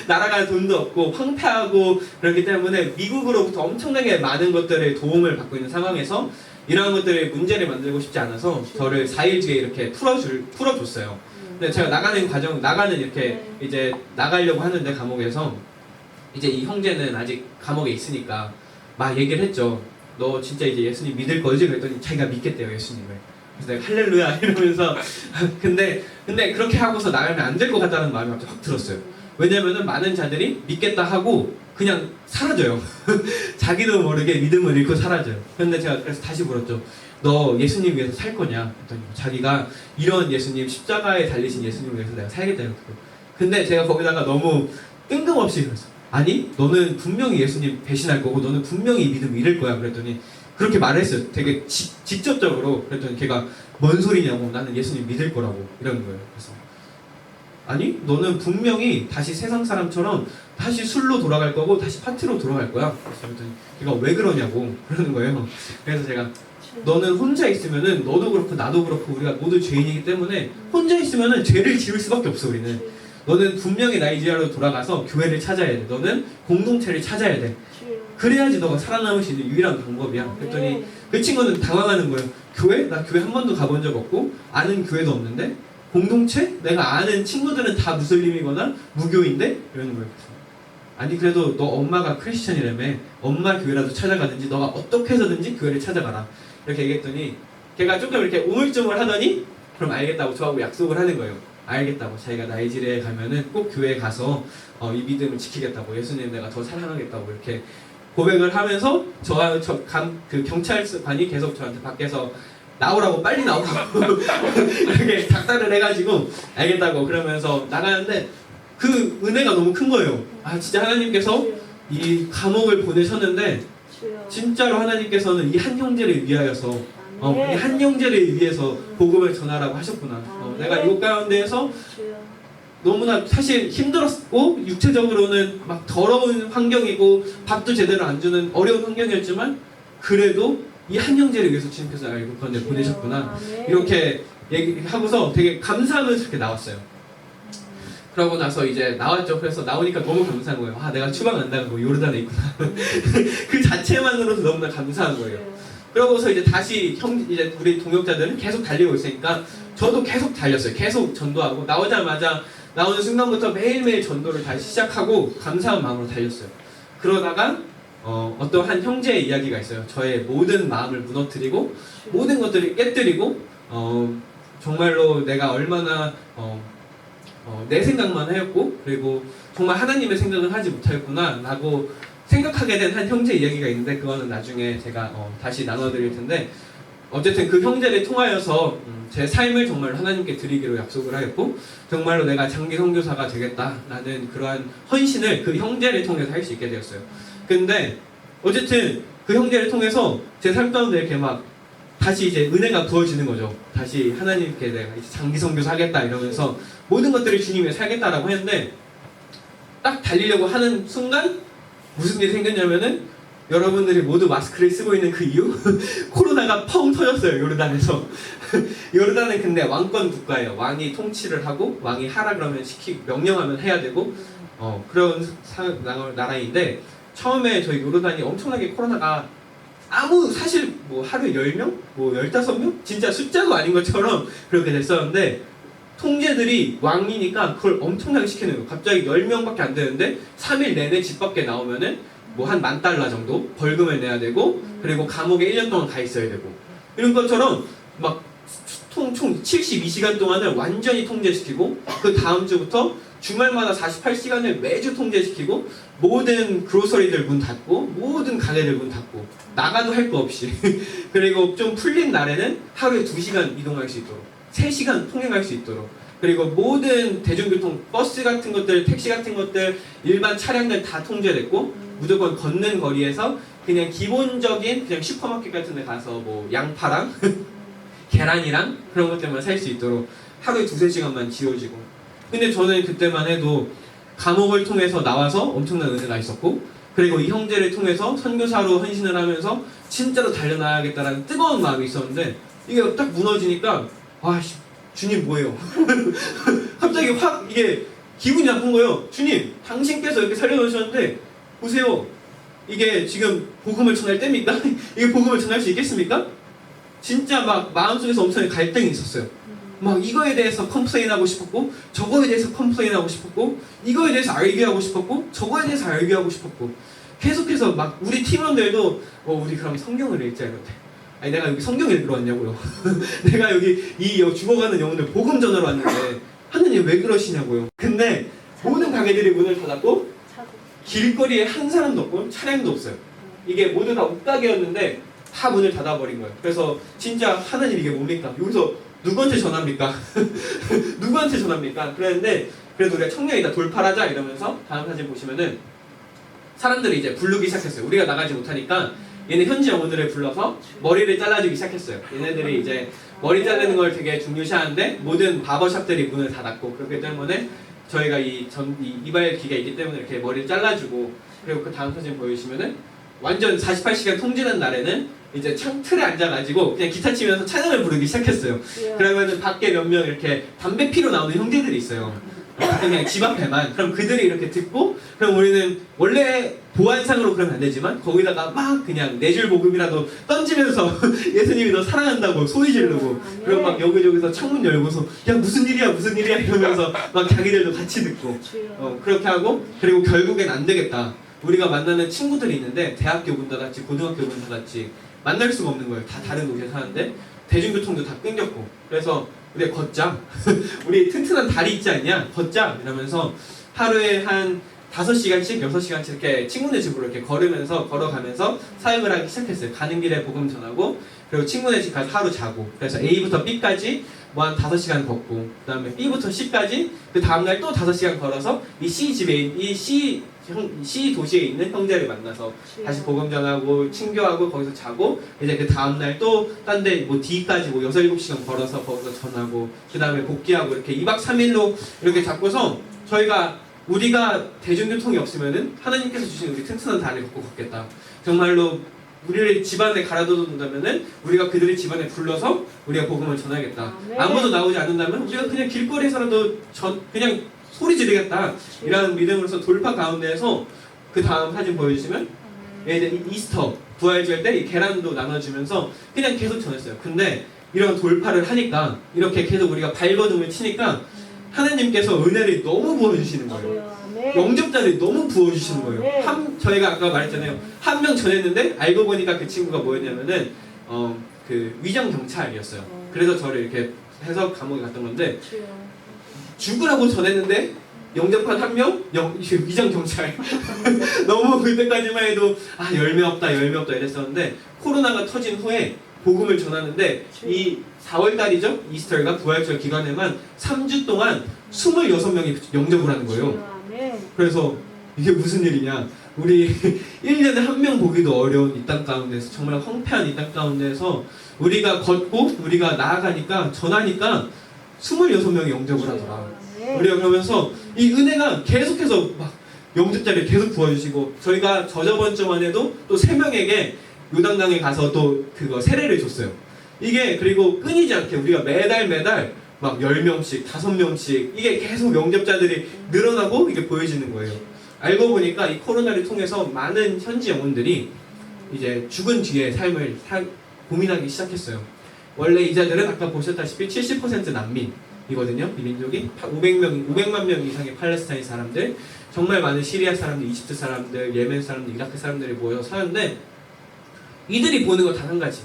나라가 돈도 없고 황폐하고 그렇기 때문에 미국으로부터 엄청나게 많은 것들의 도움을 받고 있는 상황에서 이러한 것들의 문제를 만들고 싶지 않아서 저를 4일 뒤에 이렇게 풀어줬어요. 근데 제가 나가는 이렇게 이제 나가려고 하는데 감옥에서 이제 이 형제는 아직 감옥에 있으니까 막 얘기를 했죠. 너 진짜 이제 예수님 믿을 거지? 그랬더니 자기가 믿겠대요, 예수님을. 그래서 내가 할렐루야 이러면서 근데 그렇게 하고서 나가면 안 될 것 같다는 마음이 갑자기 확 들었어요. 왜냐면은 많은 자들이 믿겠다 하고 그냥 사라져요. 자기도 모르게 믿음을 잃고 사라져요. 근데 제가 그래서 다시 물었죠. 너 예수님 위해서 살 거냐? 그랬더니 자기가 이런 예수님, 십자가에 달리신 예수님 위해서 내가 살겠다 이렇게. 근데 제가 거기다가 너무 뜬금없이 그랬어. 아니, 너는 분명히 예수님 배신할 거고 너는 분명히 이 믿음 잃을 거야. 그랬더니 그렇게 말을 했어요. 되게 직접적으로. 그랬더니 걔가 뭔 소리냐고, 나는 예수님 믿을 거라고 이러는 거예요. 그래서 아니, 너는 분명히 다시 세상 사람처럼 다시 술로 돌아갈 거고 다시 파티로 돌아갈 거야. 그랬더니 걔가 왜 그러냐고 그러는 거예요. 그래서 제가 너는 혼자 있으면은 너도 그렇고 나도 그렇고 우리가 모두 죄인이기 때문에 혼자 있으면은 죄를 지을 수밖에 없어. 우리는 너는 분명히 나이지리아로 돌아가서 교회를 찾아야 돼. 너는 공동체를 찾아야 돼. 그래야지 너가 살아남을 수 있는 유일한 방법이야. 그랬더니 그 친구는 당황하는 거예요. 교회? 나 교회 한 번도 가본 적 없고 아는 교회도 없는데 공동체? 내가 아는 친구들은 다 무슬림이거나 무교인데? 이러는 거예요. 아니 그래도 너 엄마가 크리스천이라며 엄마 교회라도 찾아가든지 너가 어떻게 해서든지 교회를 찾아가라 이렇게 얘기했더니 걔가 조금 이렇게 우물쭈물 하더니 그럼 알겠다고 저하고 약속을 하는 거예요. 알겠다고, 자기가 나이지리아에 가면은 꼭 교회에 가서 이 믿음을 지키겠다고, 예수님 내가 더 사랑하겠다고 이렇게 고백을 하면서 그 경찰관이 계속 저한테 밖에서 나오라고, 빨리 나오라고 이렇게 닥달을 해가지고 알겠다고 그러면서 나가는데 그 은혜가 너무 큰 거예요. 아 진짜 하나님께서 이 감옥을 보내셨는데 진짜로 하나님께서는 이 한 형제를 위하여서 이 한 형제를 위해서 복음을 전하라고 하셨구나. 내가 이곳 가운데에서 너무나 사실 힘들었고 육체적으로는 막 더러운 환경이고 밥도 제대로 안 주는 어려운 환경이었지만 그래도 이 한 형제를 위해서 주님께서 이곳 가운데 보내셨구나 이렇게 얘기하고서 되게 감사하면서 이렇게 나왔어요. 그러고 나서 이제 나왔죠. 그래서 나오니까 너무 감사한 거예요. 아 내가 추방 안 당하고 요르단에 있구나. 그 자체만으로도 너무나 감사한 거예요. 그러고서 이제 다시 이제 우리 동역자들은 계속 달리고 있으니까 저도 계속 달렸어요. 계속 전도하고 나오는 순간부터 매일매일 전도를 다시 시작하고 감사한 마음으로 달렸어요. 그러다가 어떤 한 형제의 이야기가 있어요. 저의 모든 마음을 무너뜨리고 모든 것들을 깨뜨리고 정말로 내가 얼마나 내 생각만 하였고 그리고 정말 하나님의 생각을 하지 못하였구나 라고 생각하게 된 한 형제 이야기가 있는데 그거는 나중에 제가 다시 나눠드릴 텐데 어쨌든 그 형제를 통하여서 제 삶을 정말 하나님께 드리기로 약속을 하였고 정말로 내가 장기 선교사가 되겠다라는 그러한 헌신을 그 형제를 통해서 할 수 있게 되었어요. 근데 어쨌든 그 형제를 통해서 제 삶 가운데 이렇게 막 다시 이제 은혜가 부어지는 거죠. 다시 하나님께 내가 이제 장기 선교사 하겠다 이러면서 모든 것들을 주님에 살겠다라고 했는데 딱 달리려고 하는 순간 무슨 일이 생겼냐면은 여러분들이 모두 마스크를 쓰고 있는 그 이유 코로나가 펑 터졌어요. 요르단에서. 요르단은 근데 왕권 국가예요. 왕이 통치를 하고 왕이 하라 그러면 명령하면 해야 되고 그런 나라인데 처음에 저희 요르단이 엄청나게 코로나가 사실 뭐 하루에 10명? 뭐 15명? 진짜 숫자도 아닌 것처럼 그렇게 됐었는데 통제들이 왕이니까 그걸 엄청나게 시키는 거예요. 갑자기 10명밖에 안 되는데 3일 내내 집 밖에 나오면은 뭐 한 $10,000 정도 벌금을 내야 되고 그리고 감옥에 1년 동안 가 있어야 되고 이런 것처럼 막 총 72시간 동안을 완전히 통제시키고 그 다음 주부터 주말마다 48시간을 매주 통제시키고 모든 그로서리들 문 닫고 모든 가게들 문 닫고 나가도 할 거 없이 그리고 좀 풀린 날에는 하루에 2시간 이동할 수 있도록 3시간 통행할 수 있도록 그리고 모든 대중교통 버스 같은 것들 택시 같은 것들 일반 차량들 다 통제됐고 무조건 걷는 거리에서 그냥 기본적인 그냥 슈퍼마켓 같은 데 가서 뭐 양파랑 계란이랑 그런 것들만 살 수 있도록 하루에 2-3시간만 지워지고 근데 저는 그때만 해도 감옥을 통해서 나와서 엄청난 은혜가 있었고 그리고 이 형제를 통해서 선교사로 헌신을 하면서 진짜로 달려나가겠다라는 뜨거운 마음이 있었는데 이게 딱 무너지니까 와 주님 뭐예요? 갑자기 확 이게 기분이 나쁜 거예요. 주님 당신께서 이렇게 살려놓으셨는데 보세요. 이게 지금 복음을 전할 때입니까? 이게 복음을 전할 수 있겠습니까? 진짜 막 마음속에서 엄청난 갈등이 있었어요. 막 이거에 대해서 컴플레인하고 싶었고 저거에 대해서 컴플레인하고 싶었고 이거에 대해서 알기하고 싶었고 저거에 대해서 알기하고 싶었고 계속해서 막 우리 팀원들도 우리 그럼 성경을 읽자 이렇게. 아니 내가 여기 성경 읽으러 왔냐고요. 내가 여기 이 죽어가는 영혼들 복음 전하러 왔는데 하느님 왜 그러시냐고요. 근데 모든 가게들이 문을 닫았고 길거리에 한 사람도 없고 차량도 없어요. 이게 모두 다 옷가게였는데 다 문을 닫아버린 거예요. 그래서 진짜 하나님 이게 뭡니까? 여기서 누구한테 전합니까? 누구한테 전합니까? 그랬는데 그래도 우리가 청년이다 돌파하자 이러면서 다음 사진 보시면은 사람들이 이제 부르기 시작했어요. 우리가 나가지 못하니까 얘네 현지 영혼들을 불러서 머리를 잘라주기 시작했어요. 얘네들이 이제 머리 자르는 걸 되게 중요시하는데 모든 바버샵들이 문을 닫았고 그렇기 때문에 저희가 이발 기계가 있기 때문에 이렇게 머리를 잘라주고 그리고 그 다음 사진 보여주시면은 완전 48시간 통제된 날에는 이제 창틀에 앉아가지고 그냥 기타 치면서 찬양을 부르기 시작했어요. 그러면은 밖에 몇 명 이렇게 담배 피러 나오는 형제들이 있어요. 그냥 집 앞에만. 그럼 그들이 이렇게 듣고 그럼 우리는 원래 보안상으로 그러면 안 되지만 거기다가 막 그냥 네 줄 복음이라도 던지면서 예수님이 너 사랑한다고 소리 지르고 그리고 막 여기저기서 창문 열고서 야 무슨 일이야 이러면서 막 자기들도 같이 듣고 그렇게 하고 그리고 결국엔 안 되겠다. 우리가 만나는 친구들이 있는데 대학교 문 닫았지 고등학교 문 닫았지 만날 수가 없는 거예요. 다 다른 곳에 사는데 대중교통도 다 끊겼고 그래서 우리 걷자. 우리 튼튼한 다리 있지 않냐? 걷자 이러면서 하루에 한 5시간씩 6시간씩 이렇게 친구네 집으로 이렇게 걸어가면서 사역을 하기 시작했어요. 가는 길에 복음 전하고 그리고 친구네 집 가서 하루 자고 그래서 A부터 B까지 뭐 한 5시간 걷고 그 다음에 B부터 C까지 그 다음날 또 5시간 걸어서 이 C 집에 이 C 도시에 있는 형제를 만나서 다시 복음 전하고 친교하고 거기서 자고 이제 그 다음날 또 딴 데 뭐 D까지 뭐 6, 7시간 걸어서 거기서 전하고 그 다음에 복귀하고 이렇게 2박 3일로 이렇게 잡고서 우리가 대중교통이 없으면은 하나님께서 주신 우리 튼튼한 다리를 걷고 걷겠다. 정말로 우리를 집안에 갈아둬둔다면은 우리가 그들을 집안에 불러서 우리가 복음을 전하겠다. 아무도 나오지 않는다면 우리가 그냥 길거리에서라도 그냥 소리 지르겠다. 이라는 믿음으로서 돌파 가운데에서 그 다음 사진 보여주시면 얘들 이스터 부활절 때 이 계란도 나눠주면서 그냥 계속 전했어요. 근데 이런 돌파를 하니까 이렇게 계속 우리가 발버둥을 치니까 하나님께서 은혜를 너무 부어주시는 거예요. 영접자를 너무 부어주시는 거예요. 저희가 아까 말했잖아요. 한 명 전했는데 알고 보니까 그 친구가 뭐였냐면은 그 위장 경찰이었어요. 그래서 저를 이렇게 해서 감옥에 갔던 건데 죽으라고 전했는데 영접한 한 명 위장 경찰. 너무 그때까지만 해도 열매 없다 이랬었는데 코로나가 터진 후에 복음을 전하는데 이 4월달이죠? 이스터가 부활절 기간에만 3주 동안 26명이 영접을 하는 거예요. 그래서 이게 무슨 일이냐? 우리 1년에 한 명 보기도 어려운 이 땅 가운데서 정말 황폐한 이 땅 가운데서 우리가 걷고 우리가 나아가니까 전하니까 26명이 영접을 하더라. 우리가 그러면서 이 은혜가 계속해서 막 영접자를 계속 부어주시고 저희가 저번 주만 해도 또 3명에게 요단강에 가서 또 그거 세례를 줬어요. 이게 그리고 끊이지 않게 우리가 매달 막 10명씩 5명씩 이게 계속 영접자들이 늘어나고 이게 보여지는 거예요. 알고 보니까 이 코로나를 통해서 많은 현지 영혼들이 이제 죽은 뒤에 삶을 고민하기 시작했어요. 원래 이 자들은 아까 보셨다시피 70% 난민이거든요. 이 민족이 500만 명 이상의 팔레스타인 사람들, 정말 많은 시리아 사람들, 이집트 사람들, 예멘 사람들, 이라크 사람들이 모여서 사는데 이들이 보는 거 단 한 가지.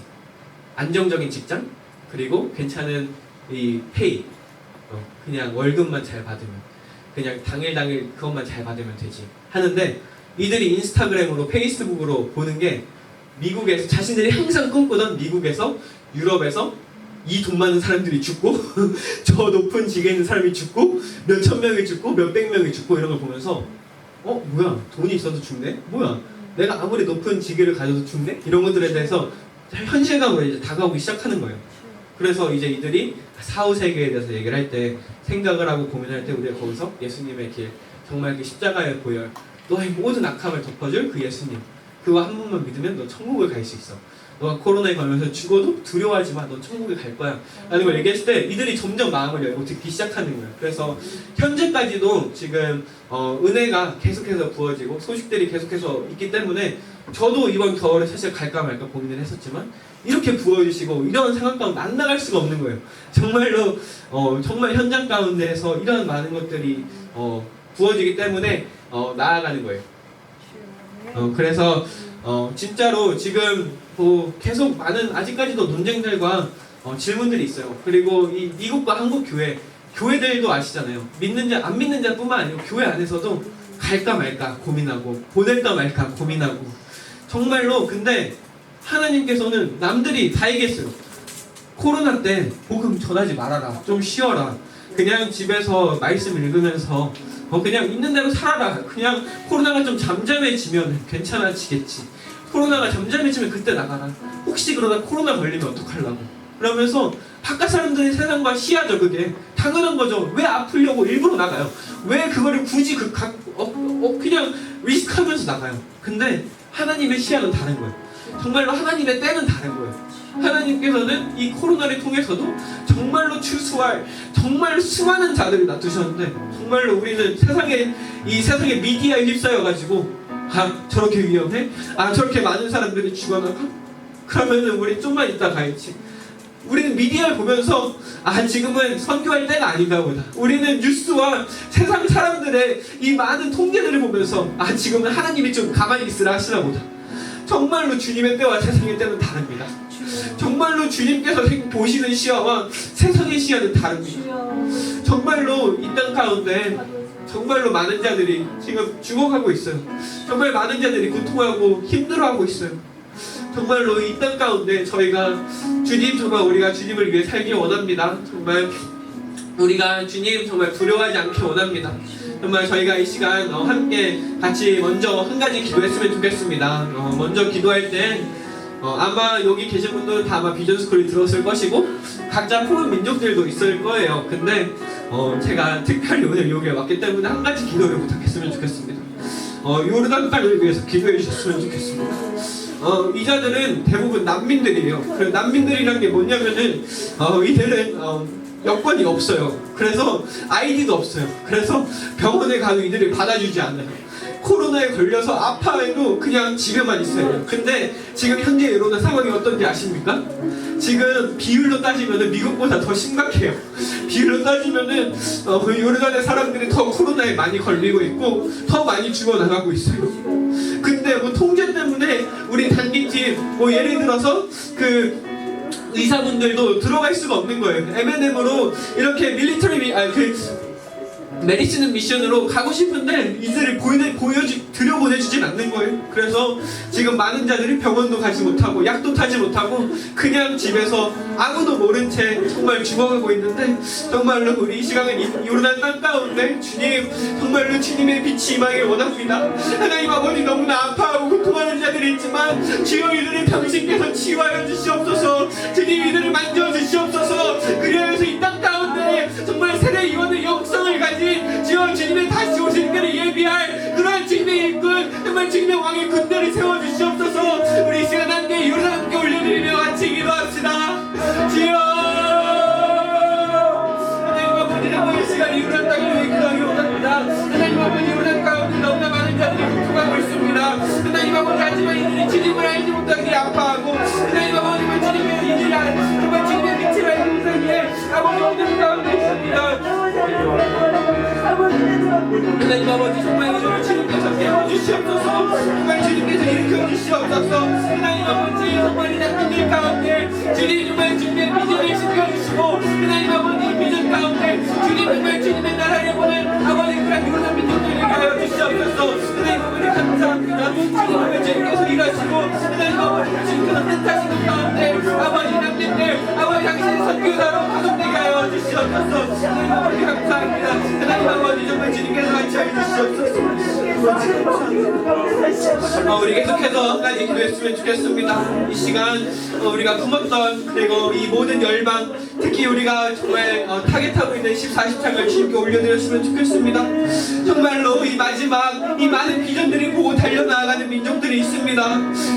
안정적인 직장, 그리고 괜찮은 이 페이, 그냥 월급만 잘 받으면, 그냥 당일 그것만 잘 받으면 되지 하는데 이들이 인스타그램으로 페이스북으로 보는 게 미국에서 자신들이 항상 꿈꾸던 미국에서 유럽에서 이 돈 많은 사람들이 죽고 저 높은 직에 있는 사람이 죽고 몇천 명이 죽고 몇백 명이 죽고 이런 걸 보면서 뭐야 돈이 있어도 죽네? 뭐야 내가 아무리 높은 직위를 가져도 죽네? 이런 것들에 대해서 현실감으로 이제 다가오기 시작하는 거예요. 그래서 이제 이들이 사후 세계에 대해서 얘기를 할 때 생각을 하고 고민할 때 우리가 거기서 예수님의 길, 정말 그 십자가의 보혈, 너의 모든 악함을 덮어줄 그 예수님, 그거 한 번만 믿으면 너 천국을 갈 수 있어. 너가 코로나에 걸려서 죽어도 두려워하지 마. 너 천국에 갈 거야. 라는 걸 얘기했을 때 이들이 점점 마음을 열고 듣기 시작하는 거예요. 그래서 현재까지도 지금 은혜가 계속해서 부어지고 소식들이 계속해서 있기 때문에 저도 이번 겨울에 사실 갈까 말까 고민을 했었지만 이렇게 부어주시고 이런 상황 가운데 안 나갈 수가 없는 거예요. 정말로 정말 현장 가운데에서 이런 많은 것들이 부어지기 때문에 나아가는 거예요. 그래서 진짜로 지금 계속 많은 아직까지도 논쟁들과 질문들이 있어요. 그리고 이 미국과 한국 교회들도 아시잖아요. 믿는 자 안 믿는 자뿐만 아니고 교회 안에서도 갈까 말까 고민하고 보낼까 말까 고민하고 정말로. 근데 하나님께서는 남들이 다 얘기했어요. 코로나 때 복음 전하지 말아라. 좀 쉬어라. 그냥 집에서 말씀 읽으면서 그냥 있는 대로 살아라. 그냥 코로나가 좀 잠잠해지면 괜찮아지겠지. 코로나가 잠잠해지면 그때 나가라. 혹시 그러다 코로나 걸리면 어떡하려고. 그러면서 바깥 사람들의 세상과 시야죠. 그게 당연한 거죠. 왜 아프려고 일부러 나가요? 왜 그거를 굳이 그냥 리스크하면서 나가요? 근데 하나님의 시야는 다른 거예요. 정말로 하나님의 때는 다른 거예요. 하나님께서는 이 코로나를 통해서도 정말로 추수할 정말 수많은 자들을 놔두셨는데 정말로 우리는 이 세상의 미디어에 휩싸여가지고 저렇게 위험해? 저렇게 많은 사람들이 죽어나가? 그러면은 우리 좀만 이따 가야지. 우리는 미디어를 보면서 지금은 선교할 때가 아닌가 보다. 우리는 뉴스와 세상 사람들의 이 많은 통계들을 보면서 지금은 하나님이 좀 가만히 있으라 하시나 보다. 정말로 주님의 때와 세상의 때는 다릅니다. 정말로 주님께서 보시는 시야와 세상의 시야는 다릅니다. 정말로 이 땅 가운데 정말로 많은 자들이 지금 죽어가고 있어요. 정말 많은 자들이 고통하고 힘들어하고 있어요. 정말로 이 땅 가운데 저희가 정말 우리가 주님을 위해 살길 원합니다. 정말 우리가 주님 정말 두려워하지 않게 원합니다. 정말 저희가 이 시간 함께 같이 먼저 한 가지 기도했으면 좋겠습니다. 먼저 기도할 때 아마 여기 계신 분들은 다 아마 비전스쿨을 들었을 것이고 각자 포함 민족들도 있을 거예요. 근데 제가 특별히 오늘 여기에 왔기 때문에 한 가지 기도를 부탁했으면 좋겠습니다. 요르단강을 위해서 기도해 주셨으면 좋겠습니다. 이 자들은 대부분 난민들이에요. 그 난민들이란 게 뭐냐면은 이들은 여권이 없어요. 그래서 아이디도 없어요. 그래서 병원에 가도 이들을 받아주지 않아요. 코로나에 걸려서 아파해도 그냥 집에만 있어요. 근데 지금 현재 여러분 상황이 어떤지 아십니까? 지금 비율로 따지면 미국보다 더 심각해요. 비율로 따지면은 요르단의 사람들이 더 코로나에 많이 걸리고 있고 더 많이 죽어나가고 있어요. 근데 통제 때문에 우리 단기팀 예를 들어서 의사분들도 들어갈 수가 없는 거예요. M&M으로 이렇게 메디시는 미션으로 가고 싶은데 이들을 들여보내주진 않는 거예요. 그래서 지금 많은 자들이 병원도 가지 못하고 약도 타지 못하고 그냥 집에서 아무도 모른 채 정말 죽어가고 있는데 정말로 우리 이 시간은 요르단 땅 가운데 주님 정말로 주님의 빛이 임하길 원합니다. 하나님 아버지 너무나 아파하고 고통하는 자들이 있지만 주여 이들을 당신께서 치유하여 주시옵소서. 주님 이들을 만져주시옵소서. 그리하여서 이 땅 가운데 정말 세례 요한의 영성을 가진 주여 주님의 다시 오실 때를 예비할 그러한 주님의 일꾼 정말 주님의 왕의 군대를 세워주시옵소서. 우리 이 시간 함께 요르단 함께 올려드리며 같이 기도합시다. 주여 하나님 아버지 정말 이 시간 요르단 땅을 위해 기도하기 원합니다. 하나님 아버지 요르단 가운데 너무나 많은 자들이 고통하고 있습니다. 하나님 아버지 하지만 이들이 주님을 알지 못하기에 아파하고 하나님 아버지 주님의 이들이 정말 주님의 빛을 알지 못하기에 아버지 어둠 가운데 있습니다. 하나님 아버지 정말 이들을 주님께서 깨워주시옵소서. 정말 주님께서 일으켜주시옵소서. 하나님 아버지 정말 이 난민들 가운데 주님 정말 주님의 비전을 지켜주시고 하나님 아버지 비전 가운데 주님 정말 주님의 나라를 보는 아버지 그런 요르단 민족들에게 하여 주시옵소서. 하나님 아버지 감사합니다. 주님 정말 주님께서 일하시고 하나님 아버지 주님께서 뜻하신 것 가운데 아버지 난민들 아버지 당신의 선교사로 가동되게 하여 주시옵소서. 하나님 아버지 감사합니다. 하나님 아버지 정말 주님께서 같이 하여 주시옵소서. 우리 계속해서 한 가지 기도했으면 좋겠습니다. 이 시간 우리가 품었던 그리고 이 모든 열방, 특히 우리가 정말 타겟하고 있는 14시창을 주님께 올려드렸으면 좋겠습니다. 정말로 이 마지막 이 많은 비전들을 보고 달려나가는 민족들이 있습니다.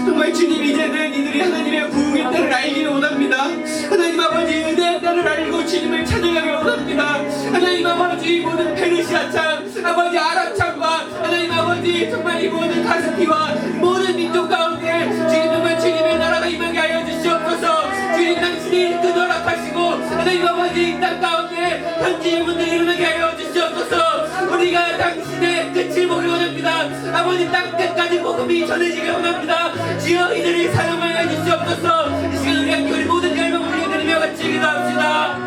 정말 주님, 이제는 이들이 하나님의 부흥의 때를 알기를 원합니다. 하나님 아버지, 은혜의 때를 알고 주님을 찬양하기 원합니다. 하나님 아버지, 모든 페르시아 창, 아버지 아랍 창과 하나님 아버지, 정말 이 모든 가스티와 모든 민족 가운데 주님, 정말 주님의 나라가 임하게 하여 주시옵소서. 주님, 당신이 그 허락하시고 하나님 아버지, 이 땅 가운데 현지 분들이 일어나게 하여 주시옵소서. 우리가 당신의 끝을 보기 원합니다. 아버지, 땅 끝까지 복음이 전해지기 원합니다. 주여, 이들을 사용하여 주시옵소서. 이 시간 우리 함께 우리 모든 열망 올려드리며 같이 기도합시다.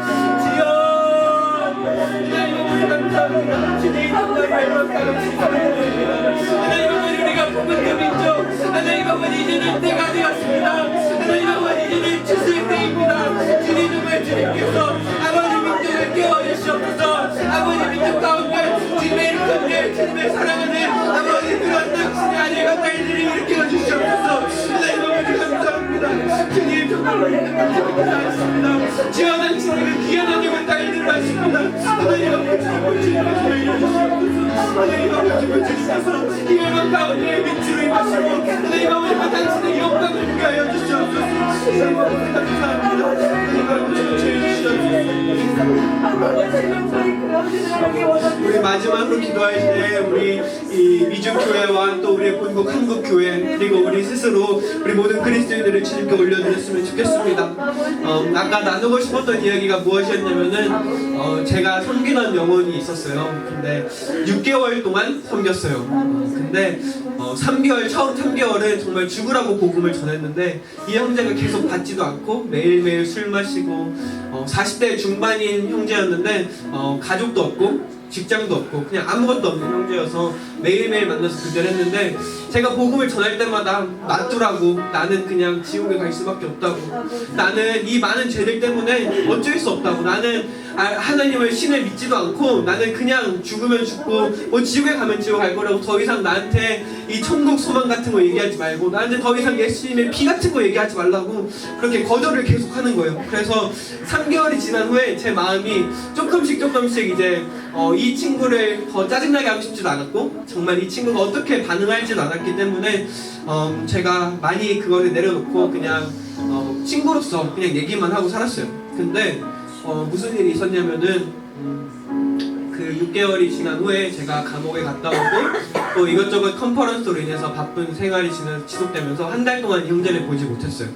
주여, 하나님 아버지, 감사합니다. 주님, 정말 하나님 아버지, 우리가 품은 그 민족, 하나님 아버지, 이제는 때가 되었습니다. 하나님 아버지, 이제는 주실 때입니다. 주님, 정말 주님께서 아버지 민족을 깨워주시옵소서. 아버지 민족 가운데 주님의 일꾼들, 주님의 사랑하는 아버지, 그런 당신의 아내가 딸들이 일으켜 주시옵소서. 하나님 아버지, 감사합니다. 주님, 정말로 감사합니다. 주여, 당신의 그 귀한 아내가 딸들을 하십니다. 하나님 아버지, 정말 주님을 살려주시옵소서. 하나님 아버지, 주님께서 이 열방 가운데 빛으로 임하시고 하나님 아버지가 당신의 영광을 누게 하여 주시옵소서. 하나님 아버지, 감사합니다. 하나님 아버지, 죄 주시옵소서. 우리 마지막으로 기도할 때 우리 이 미주교회와 또 우리의 본국 한국교회 그리고 우리 스스로 우리 모든 그리스도인들을 주님께 올려드렸으면 좋겠습니다. 아까 나누고 싶었던 이야기가 무엇이었냐면은 제가 섬기던 영혼이 있었어요. 근데 6개월 동안 섬겼어요. 근데 3개월, 처음 3개월은 정말 죽으라고 복음을 전했는데 이 형제가 계속 받지도 않고 매일매일 술 마시고 40대 중반인 형제였는데 가족도 없고 직장도 없고 그냥 아무것도 없는 형제여서 매일매일 만나서 교제했는데 제가 복음을 전할 때마다 놔두라고, 나는 그냥 지옥에 갈 수밖에 없다고, 나는 이 많은 죄들 때문에 어쩔 수 없다고, 나는 하나님을 신을 믿지도 않고 나는 그냥 죽으면 죽고 뭐 지옥에 가면 지옥 갈 거라고, 더 이상 나한테 이 천국 소망 같은 거 얘기하지 말고 나한테 더 이상 예수님의 피 같은 거 얘기하지 말라고 그렇게 거절을 계속 하는 거예요. 그래서 3개월이 지난 후에 제 마음이 조금씩 이제 이 친구를 더 짜증나게 하고 싶지도 않았고 정말 이 친구가 어떻게 반응할지도 않았기 때문에 제가 많이 그거를 내려놓고 그냥 친구로서 그냥 얘기만 하고 살았어요. 근데 무슨 일이 있었냐면은 그 6개월이 지난 후에 제가 감옥에 갔다 오고 또 이것저것 컨퍼런스로 인해서 바쁜 생활이 지속되면서 한 달 동안 형제를 보지 못했어요.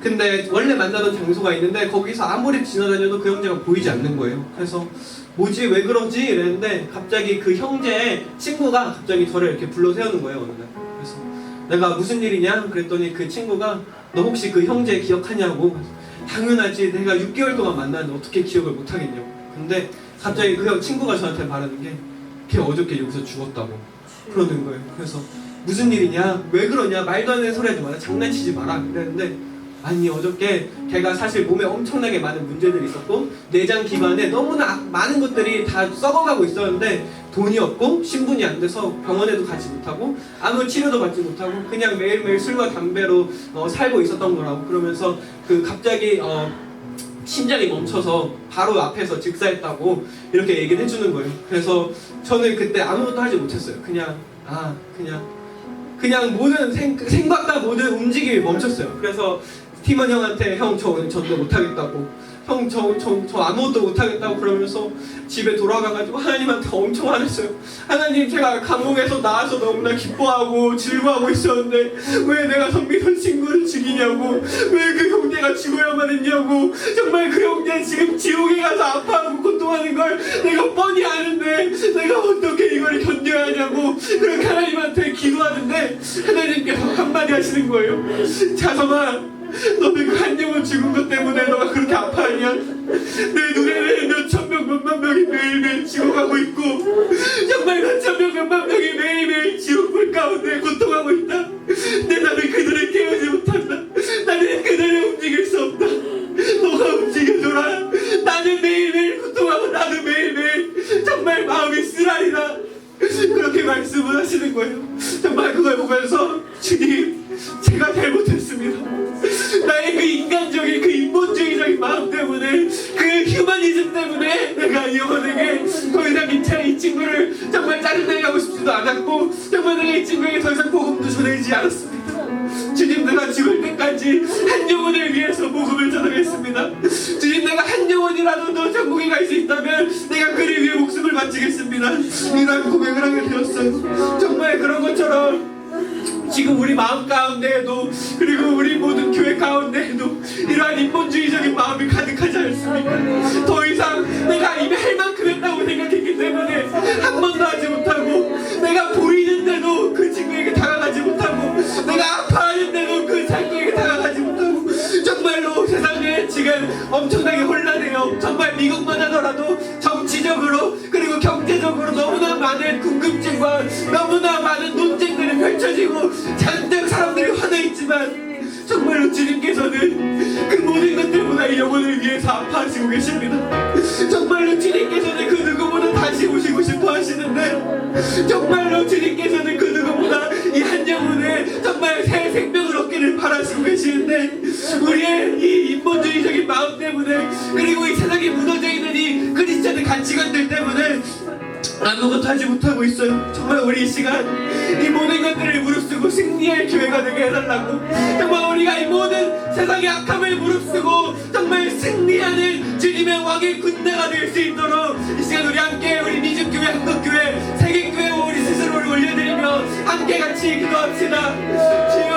근데 원래 만나던 장소가 있는데 거기서 아무리 지나다녀도 그 형제가 보이지 않는 거예요. 그래서 뭐지, 왜 그러지? 이랬는데 갑자기 그 형제의 친구가 갑자기 저를 이렇게 불러 세우는 거예요, 어느 날. 그래서 내가 무슨 일이냐? 그랬더니 그 친구가 너 혹시 그 형제 기억하냐고. 당연하지, 내가 6개월 동안 만났는데 어떻게 기억을 못하겠냐고. 근데 갑자기 그 친구가 저한테 말하는 게 걔 어저께 여기서 죽었다고 그러는 거예요. 그래서 무슨 일이냐? 왜 그러냐? 말도 안 되는 소리 하지 마라, 장난치지 마라 그랬는데 아니, 어저께 걔가 사실 몸에 엄청나게 많은 문제들이 있었고 내장 기관에 너무나 많은 것들이 다 썩어가고 있었는데 돈이 없고 신분이 안 돼서 병원에도 가지 못하고 아무 치료도 받지 못하고 그냥 매일매일 술과 담배로 살고 있었던 거라고. 그러면서 그 갑자기 심장이 멈춰서 바로 앞에서 즉사했다고 이렇게 얘기를 해주는 거예요. 그래서 저는 그때 아무것도 하지 못했어요. 그냥 모든 생각과 모든 움직임이 멈췄어요. 그래서 팀원 형한테 형, 저 오늘 전도 못하겠다고, 형, 저 아무것도 못하겠다고 그러면서 집에 돌아가가지고 하나님한테 엄청 화냈어요. 하나님, 제가 감옥에서 나와서 너무나 기뻐하고 즐거워하고 있었는데 왜 내가 섬기던 친구를 죽이냐고, 왜 그 형제가 죽어야만 했냐고, 정말 그 형제 지금 지옥에 가서 아파하고 고통하는 걸 내가 뻔히 아는데 내가 어떻게 이걸 견뎌야 하냐고 그렇게 하나님한테 기도하는데 하나님께서 한마디 하시는 거예요. 자성아, 너는 그 한 영혼 죽은 것 때문에 너가 그렇게 아파하냐? 내 눈에는 몇천 명, 몇만 명이 매일매일 지옥하고 있고 정말 몇천 명, 몇만 명이 매일매일 지옥불 가운데 고통하고 있다. 근데 나는 그들을 깨우지 못한다. 나는 그들을 움직일 수 없다. 너가 움직여줘라. 나는 매일매일 고통하고 나도 매일매일 정말 마음이 쓰라리다. 그렇게 말씀을 하시는 거예요. 정말 그걸 보면서 주님, 제가 잘못했습니다. 나의 그 인간적인 그 인본주의적인 마음 때문에, 그 휴머니즘 때문에 내가 이 영혼에게 더 이상 이 친구를 정말 짜증나게 하고 싶지도 않았고, 정말 내가 이 친구에게 더 이상 복음도 전하지 않았습니다. 주님, 내가 죽을 때까지 한 영혼을 위해서 복음을 전하겠습니다. 주님, 내가 한 영혼이라도 더 천국에 갈 수 있다면 내가 그를 위해 목숨을 바치겠습니다. 이러한 고백을 하게 되었어요. 정말 그런 것처럼 지금 우리 마음 가운데에도, 그리고 우리 모든 교회 가운데에도 이러한 인본주의적인 마음이 가득하지 않습니까? 더 이상 내가 이미 할 만큼 했다고 생각했기 때문에 한 번도 하지 못하고, 내가 보이는데도 그 친구에게 다가가지 못하고, 내가 아파하는데도 그 친구에게 다가가지 못하고, 정말로 세상에 지금 엄청나게 혼란해요. 정말 미국만 하더라도 정치적으로 그리고 경제적으로 너무나 많은 궁금증과 너무나 많은 논쟁들이 펼쳐지고 잔뜩 사람들이 화나 있지만, 정말로 주님께서는 그 모든 것들보다 이 영혼을 위해서 아파하시고 계십니다. 정말로 주님께서는 그 누구보다 다시 오시고 싶어 하시는데, 정말로 주님께서는 그 누구보다 이 한 영혼에 정말 새 생명을 얻기를 바라시고 계시는데, 우리의 이 인본주의적인 마음 때문에, 그리고 이 세상에 무너져 있는 이 크리스천의 가치관들 때문에 아무것도 하지 못하고 있어요. 정말 우리 이 시간 이 모든 것들을 무릅쓰고 승리할 교회가 되게 해달라고, 정말 우리가 이 모든 세상의 악함을 무릅쓰고 정말 승리하는 주님의 왕의 군대가 될 수 있도록 이 시간 우리 함께, 우리 미주교회, 한국교회, 세계교회 우리 스스로를 올려드리며 함께 같이 기도합시다. 주여,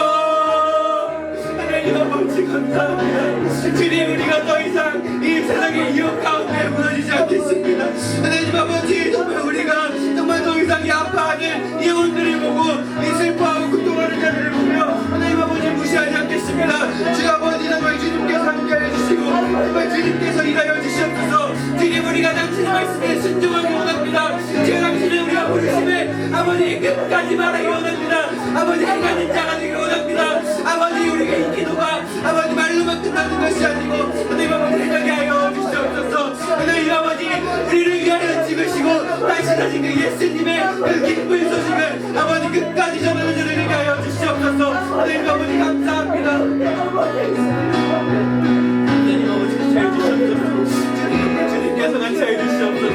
하나님 아버지 감사합니다. 주님, 우리가 더 이상 이 세상의 이웃 가운데 무너지지 않겠습니다. 하나님 아버지, 정말 우리가 정말 더 이상 이 아파하는 이 영혼들을 보고, 이 슬퍼하고 고통하는 자들을 보며 하나님 아버지 무시하지 않겠습니다. 주 아버지, 정말 주님께서 함께하여 주시고 정말 주님께서 일하여 주시옵소서. 주님, 우리가 당신의 말씀에 순종하기 원합니다. 주여, 당신의 우리가 부르심에 아버지 끝까지 말하기 원합니다. 아버지, 행하는 자가 되기 원합니다. 아버지, 우리가 이 기도가 아버지 말로만 끝나는 것이 아니고 하나님 아버지 행하게 하여 주시옵소서. 하나님 아버지, 우리를 위하여 찍으시고 날씬하신 그 예수님의 그 기쁜 소식을 아버지 끝까지 전하는 자를 되게 하여 주시옵소서. 하나님 아버지 감사합니다. 하나님 아버지 같이 해주시옵소서. 주님께서 같이 해주시옵소서.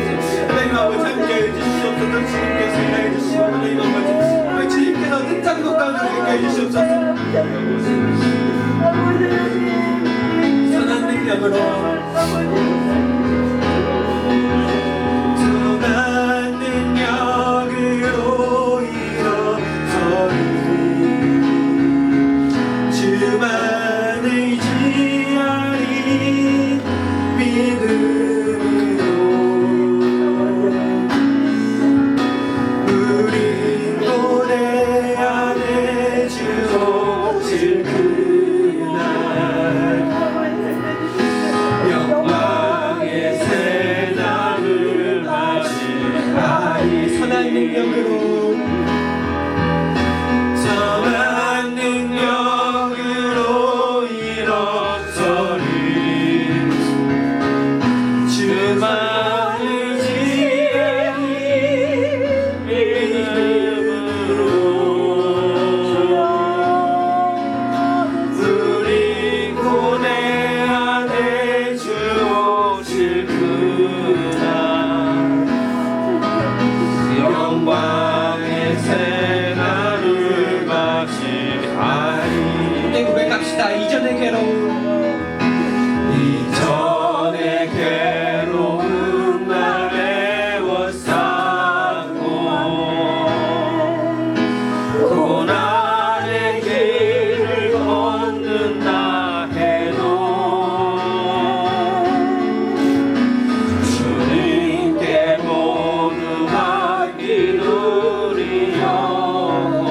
하나님 아버지 함께 해주시옵소서. 주님께서 일하여 주시고, 하나님 아버지 주님께서 뜻한 것 가운데 함께 해주시옵소서. 선한 능력으로, 선한 능력으로 일어서리, 주만 의지하리, 믿음으로 우린 고대 안에 주 오실 그날, 영광의 새날을 맞이하리. 선한 능력으로, 선한 능력으로 일어서리, 주만 의지하리, 믿음으로 우리 고대 안에 주 오실 그날, 영광의 새날을 맞이하리. 함께 고백합시다. 이전의 괴로움, 이전의 괴로움 날 애워싸고, 고난의 길을 걷는다 해도 주님께 모두 맡기는 우리 영혼,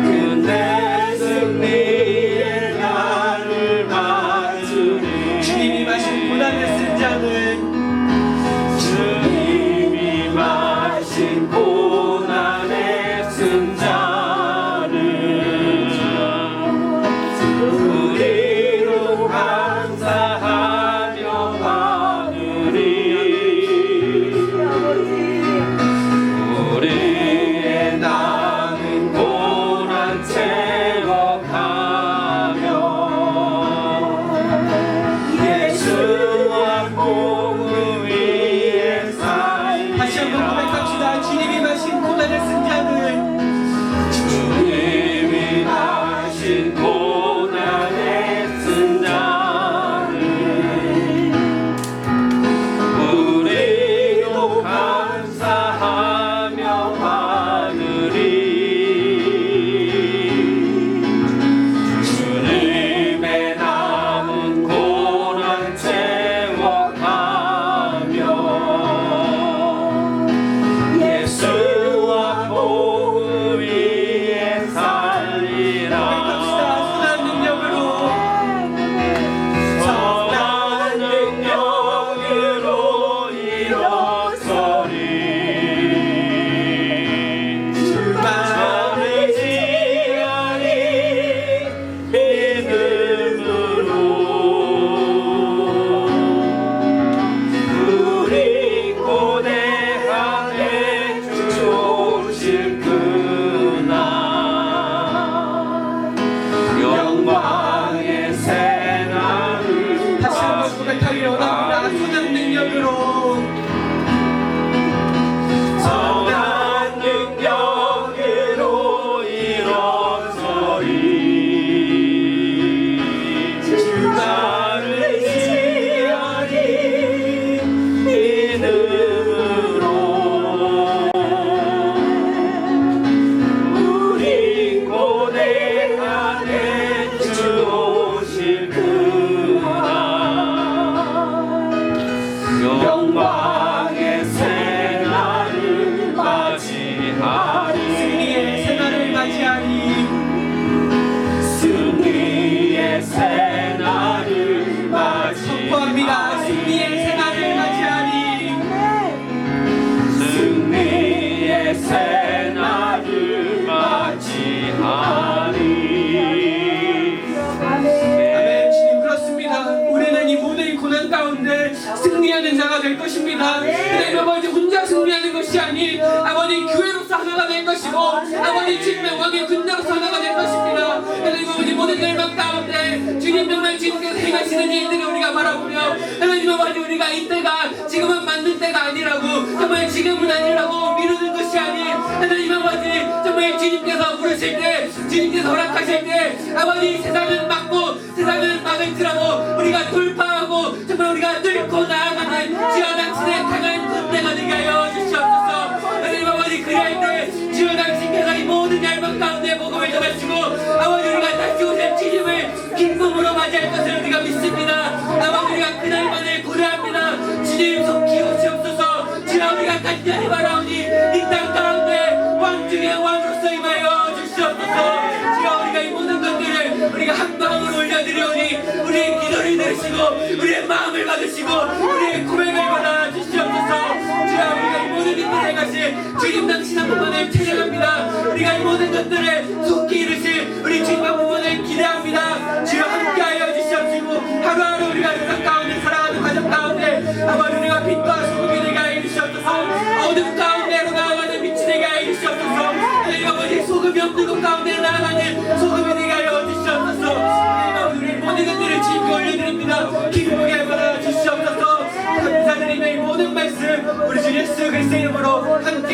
근데 승리 것이 아닌 아버지 교회로서 하나가 될 것이고 아버지 주님의 왕의 군대로서 하나가 될 것입니다. 하나님 아버지 모든 열망 가운데 주님 정말 주님께서 행하시는 일들을 우리가 바라보며 하나님 아버지 우리가 이때가 지금은 만든 때가 아니라고 정말 지금은 아니라고 미루는 것이 아닌 하나님 아버지 정말 주님께서 부르실 때 주님께서 허락하실 때 아버지 세상은 막고 세상은 막을지라도 우리가 돌파하고 정말 우리가 뚫고 나아가는 주여 당신의 강한 군대가 되게 하여 주시옵소서. 하나님 아버지 그리할 때 주여 당신께서 이 모든 열망 가운데 복음을 전하시고 아버지 우리가 다시 오실 주님을 기쁨으로 맞이할 것을 우리가 믿습니다. 아버지 우리가 그날만을 고려합니다. 주님 속히 오시옵소서. 주여 우리가 간절히 바라오니 이 땅 가운데 왕 중에 왕으로서 임하여 주시옵소서. 주여 우리가 이 모든 것들을 우리가 한 방으로 올려드리오니 우리의 기도를 들으시고 우리의 마음을 받으시고 우리의 고백을 받아 주시옵소서. 주여 우리가 이 모든 것들을 행하실 주님 당신 한 분만을 찬양합니다. 우리가 이 모든 것들을 속히 이루실 우리 주님 한 분만을 기대합니다. 주여 함께하여 주시옵시고 하루하루 우리가 세상 가운데 살아가는 과정 가운데 아버지 우리가 빛과 소금이 되게 하여 주시옵소서. 어둠 가운데로 나아가는 빛이 되게 하여 주시옵소서. 하나님 아버지 소금이 없는 곳 가운데 나아가는 소금이 되게 하여 주시옵소서. 하나님 아버지 우리 모든 것들을 주님께 올려드립니다. 기쁘게 받아 주시옵소서. 감사드리며 이 모든 말씀 우리 주 예수 그리스도의 이름으로 함께